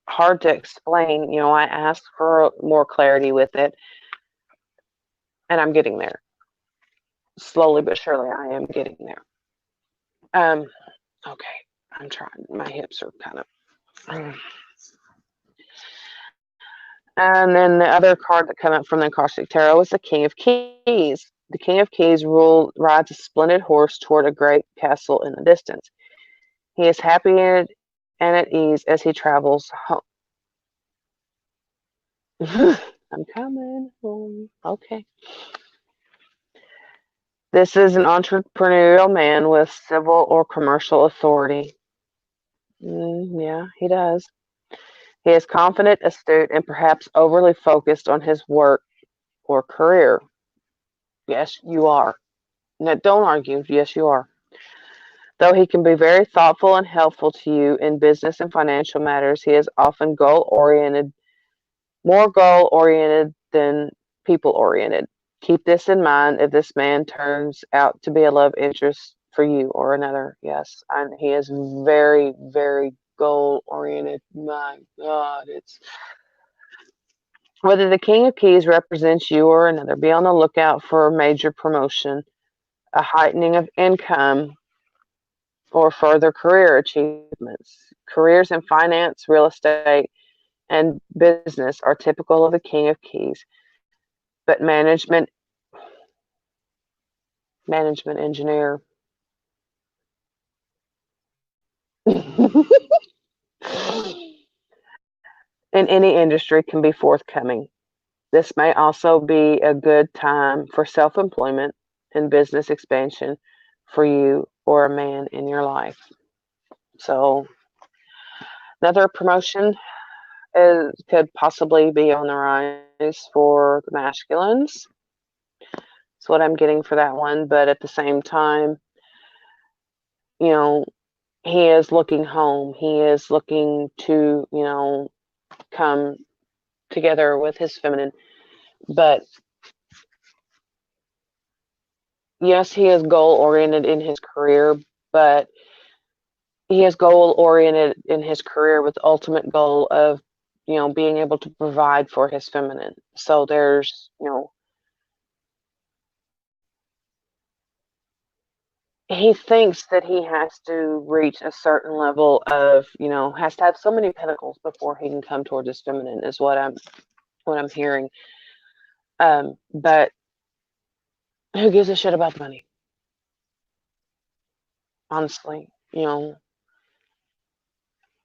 hard to explain. I asked for more clarity with it, and I'm getting there. Slowly but surely, I am getting there. Okay, I'm trying. My hips are kind of. And then the other card that came up from the Akashic Tarot is the King of Keys. The King of Keys rides a splendid horse toward a great castle in the distance. He is happy and at ease as he travels home. I'm coming home. Okay. This is an entrepreneurial man with civil or commercial authority. Yeah, he does. He is confident, astute, and perhaps overly focused on his work or career. Yes, you are. No, don't argue. Yes, you are. Though he can be very thoughtful and helpful to you in business and financial matters, he is often more goal oriented than people oriented. Keep this in mind if this man turns out to be a love interest for you or another. Yes, and he is very, very goal oriented. My God, it's whether the King of Keys represents you or another. Be on the lookout for a major promotion, a heightening of income, or further career achievements. Careers in finance, real estate, and business are typical of the King of Keys, but management engineer in any industry can be forthcoming. This may also be a good time for self-employment and business expansion for you or a man in your life. So another promotion could possibly be on the rise for the masculines. That's what I'm getting for that one. But at the same time, you know, he is looking home. He is looking to, come together with his feminine. But yes, he is goal oriented in his career, but he is goal oriented in his career with the ultimate goal of, being able to provide for his feminine. So there's, he thinks that he has to reach a certain level of, has to have so many pentacles before he can come towards his feminine is what I'm hearing. But who gives a shit about the money? Honestly,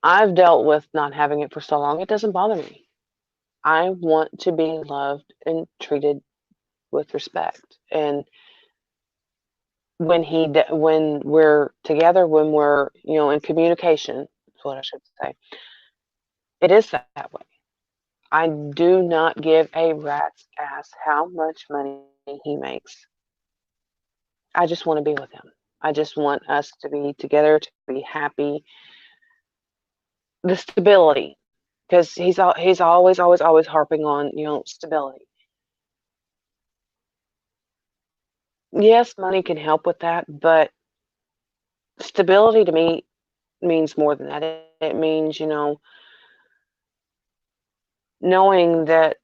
I've dealt with not having it for so long. It doesn't bother me. I want to be loved and treated with respect. And when we're together, when we're in communication, is what I should say. It is that way. I do not give a rat's ass how much money he makes. I just want to be with him. I just want us to be together, to be happy. The stability, because he's always harping on stability. Yes, money can help with that, but stability to me means more than that. It means knowing that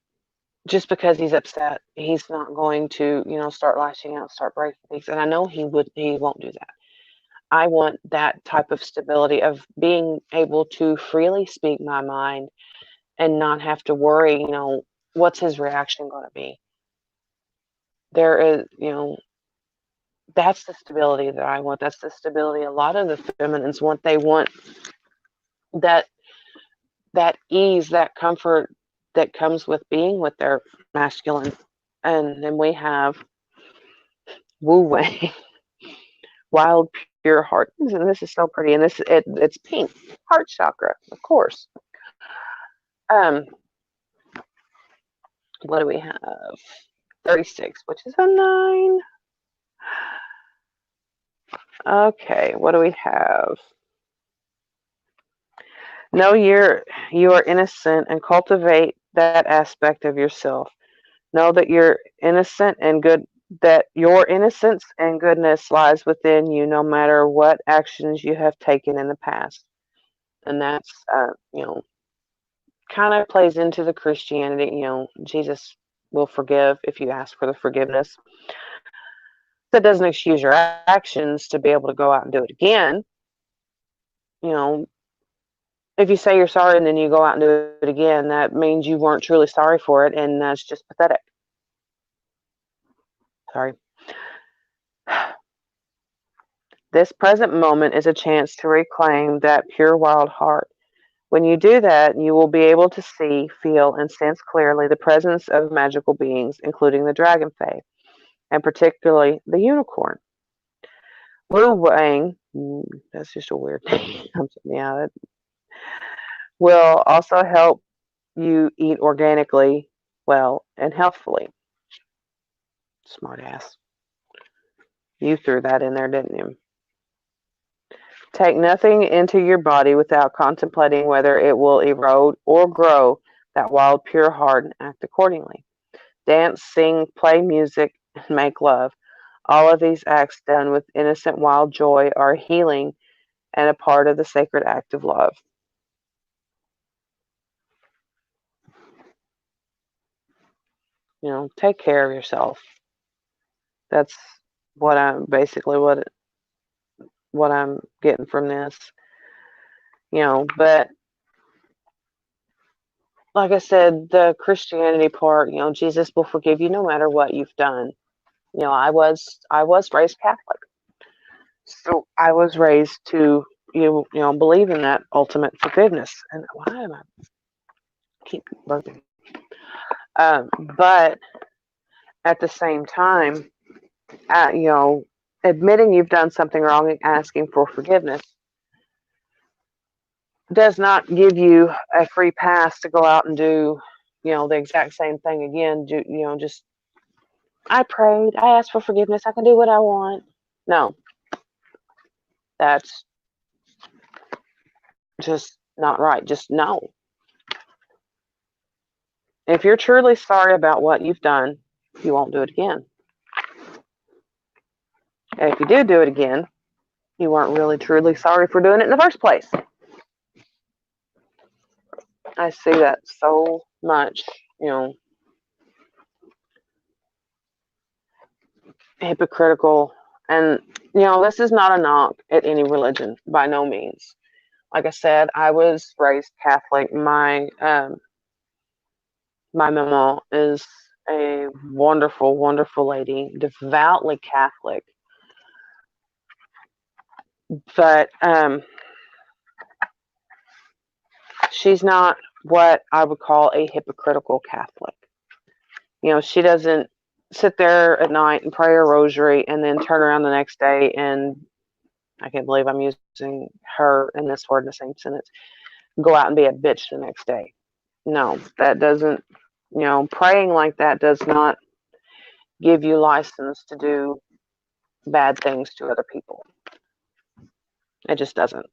just because he's upset, he's not going to start lashing out, start breaking things. And I know he won't do that. I want that type of stability of being able to freely speak my mind and not have to worry, what's his reaction going to be. There is, that's the stability that I want. That's the stability a lot of the feminines want. They want that ease, that comfort that comes with being with their masculine. And then we have Wu Wei, wild pure heart. And this is so pretty. And it's pink, heart chakra, of course. Um, what do we have? 36, which is a 9. Okay, what do we have? Know you are innocent and cultivate that aspect of yourself. Know that you're innocent and good, that your innocence and goodness lies within you no matter what actions you have taken in the past. And that's, kind of plays into the Christianity. Jesus will forgive if you ask for the forgiveness. That doesn't excuse your actions to be able to go out and do it again. You know, if you say you're sorry and then you go out and do it again, that means you weren't truly sorry for it, and that's just pathetic. Sorry. This present moment is a chance to reclaim that pure wild heart. When you do that, you will be able to see, feel, and sense clearly the presence of magical beings, including the dragon fae, and particularly the unicorn. Wu Wang, that's just a weird name. Yeah, that will also help you eat organically, well, and healthfully. Smart ass. You threw that in there, didn't you? Take nothing into your body without contemplating whether it will erode or grow that wild, pure heart, and act accordingly. Dance, sing, play music, and make love. All of these acts done with innocent, wild joy are healing and a part of the sacred act of love. Take care of yourself. That's what I'm basically what I'm getting from this. But like I said, the Christianity part, Jesus will forgive you no matter what you've done. I was raised Catholic, so I was raised to believe in that ultimate forgiveness. And why am I keep burping? But at the same time, admitting you've done something wrong and asking for forgiveness does not give you a free pass to go out and do, the exact same thing again. Just I prayed, I asked for forgiveness, I can do what I want. No, that's just not right. Just no. If you're truly sorry about what you've done, you won't do it again. And if you do it again, you weren't really truly sorry for doing it in the first place. I see that so much, hypocritical. And, this is not a knock at any religion, by no means. Like I said, I was raised Catholic. My mama is a wonderful, wonderful lady, devoutly Catholic. But she's not what I would call a hypocritical Catholic. She doesn't sit there at night and pray a rosary and then turn around the next day and, I can't believe I'm using her and this word in the same sentence, go out and be a bitch the next day. No, that doesn't, praying like that does not give you license to do bad things to other people. It just doesn't.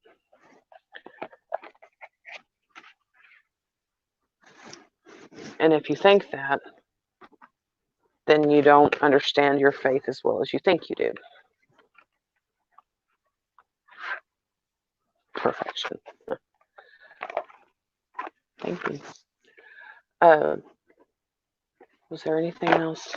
And if you think that, then you don't understand your faith as well as you think you do. Perfection. Thank you. Was there anything else?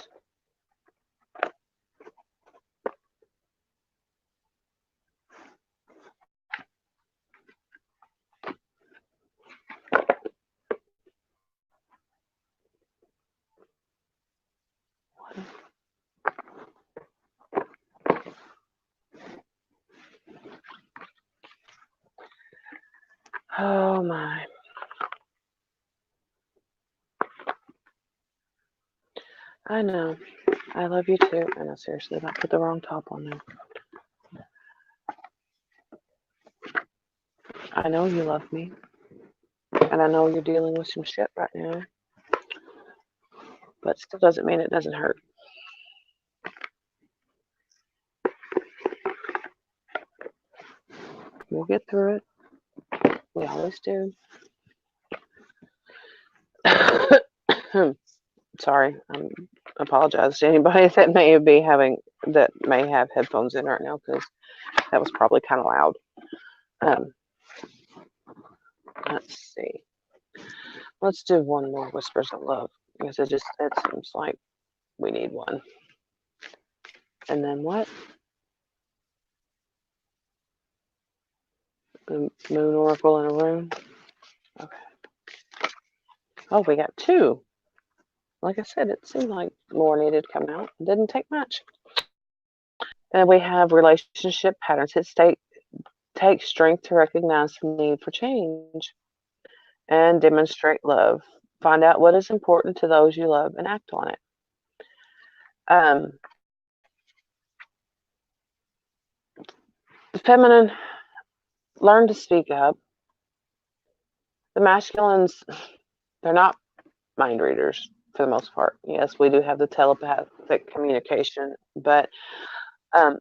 Oh my. I know. I love you too. I know, seriously, I put the wrong top on there. I know you love me. And I know you're dealing with some shit right now. But still doesn't mean it doesn't hurt. We'll get through it. We always do. Sorry, I apologize to anybody that may have headphones in right now because that was probably kind of loud. Um, let's see. Let's do one more whispers of love because it seems like we need one. And then what? The moon oracle in a room. Okay. Oh, we got two. Like I said, it seemed like more needed to come out. It didn't take much. And we have relationship patterns. Takes strength to recognize the need for change and demonstrate love. Find out what is important to those you love and act on it. Um, the feminine, learn to speak up. The masculines, they're not mind readers for the most part. Yes, we do have the telepathic communication, but um,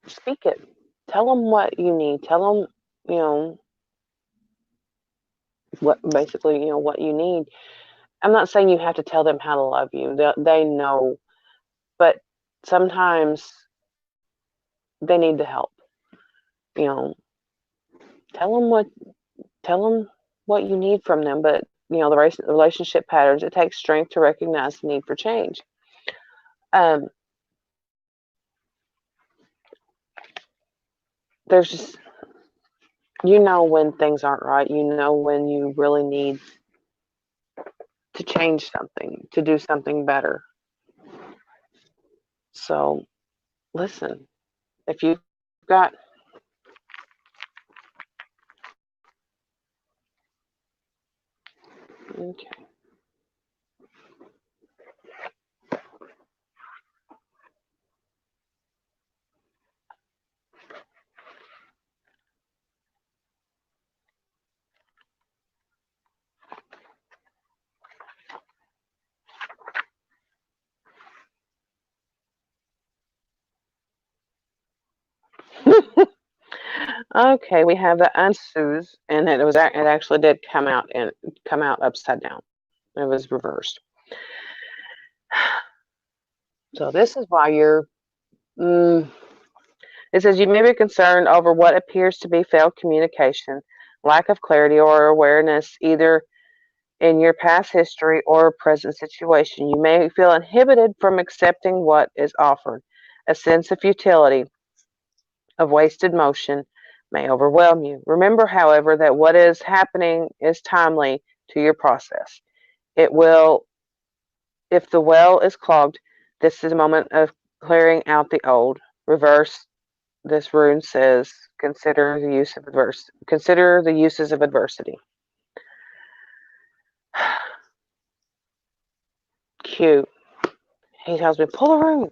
speak it. Tell them what you need. Tell them, you know, what you need. I'm not saying you have to tell them how to love you. They know, but sometimes they need the help. You know, tell them what tell them what you need from them. But the relationship patterns. It takes strength to recognize the need for change. Um, there's just when things aren't right. You know when you really need to change something, to do something better. So listen, if you've got okay. Okay, we have the Ansus, and it actually did come out upside down. It was reversed. So this is why mm, it says you may be concerned over what appears to be failed communication, lack of clarity or awareness, either in your past history or present situation. You may feel inhibited from accepting what is offered. A sense of futility, of wasted motion, may overwhelm you. Remember, however, that what is happening is timely to your process. It will, if the well is clogged, this is a moment of clearing out the old. Reverse, this rune says, consider the uses of adversity. Cute. He tells me, pull a rune.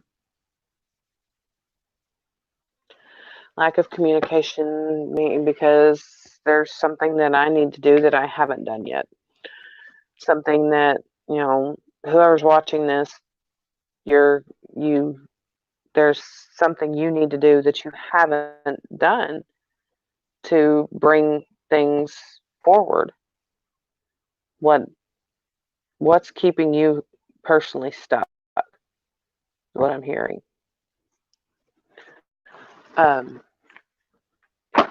Lack of communication, because there's something that I need to do that I haven't done yet. Something that, whoever's watching this, you there's something you need to do that you haven't done to bring things forward. What's keeping you personally stuck? What I'm hearing.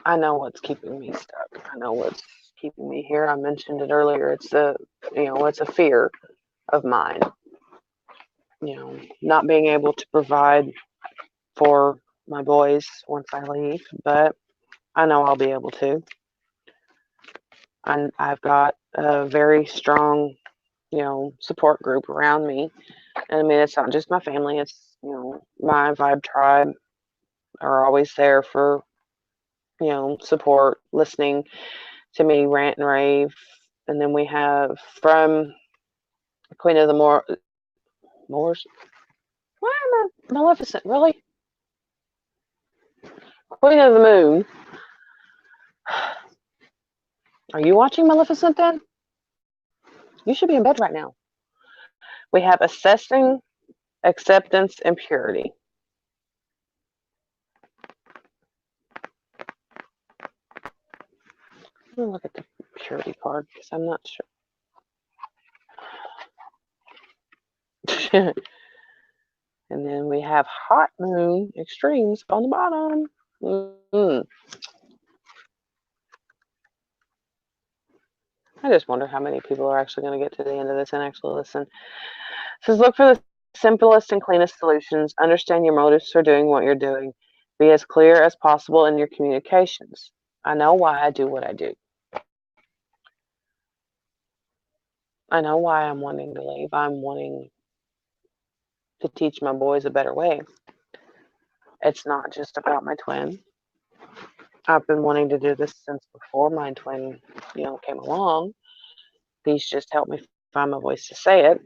I know what's keeping me stuck. I know what's keeping me here. I mentioned it earlier. It's a fear of mine. Not being able to provide for my boys once I leave, but I know I'll be able to. I've got a very strong, support group around me. And I mean, it's not just my family, it's, my vibe tribe are always there for, support, listening to me rant and rave. And then we have from Queen of the Moors. Why am I Maleficent? Really? Queen of the Moon. Are you watching Maleficent then? You should be in bed right now. We have assessing, acceptance, and purity. I'm going to look at the purity card because I'm not sure. And then we have hot moon extremes on the bottom. Mm. I just wonder how many people are actually going to get to the end of this and actually listen. It says, look for the simplest and cleanest solutions. Understand your motives for doing what you're doing. Be as clear as possible in your communications. I know why I do what I do. I know why I'm wanting to leave. I'm wanting to teach my boys a better way. It's not just about my twin. I've been wanting to do this since before my twin, came along. These just helped me find my voice to say it.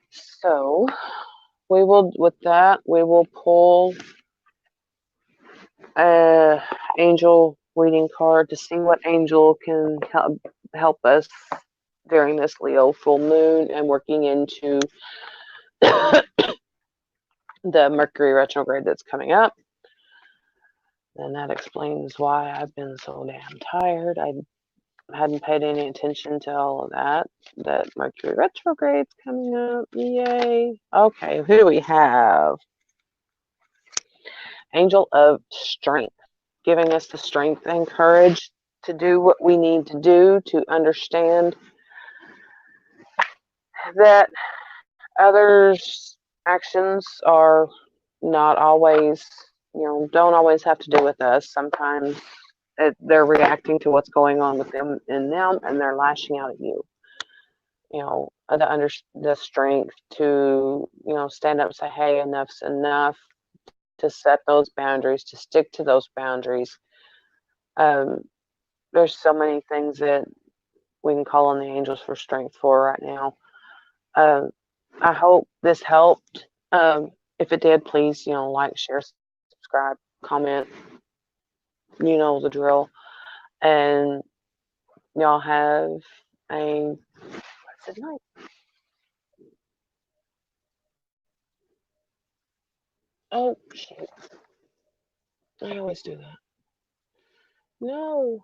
So with that, we will pull a angel reading card to see what angel can help us during this Leo full moon and working into the Mercury retrograde that's coming up. And that explains why I've been so damn tired. I hadn't paid any attention to all of that. That Mercury retrograde's coming up. Yay. Okay, who do we have? Angel of Strength, giving us the strength and courage to do what we need to do, to understand that others' actions are not always, don't always have to do with us. Sometimes they're reacting to what's going on with them in them, and they're lashing out at you. The strength to, stand up and say, hey, enough's enough, to set those boundaries, to stick to those boundaries. There's so many things that we can call on the angels for strength for right now. I hope this helped. If it did, please, like, share, subscribe, comment. You know the drill. And y'all have a blessed night. Oh, shit. I always do that. No.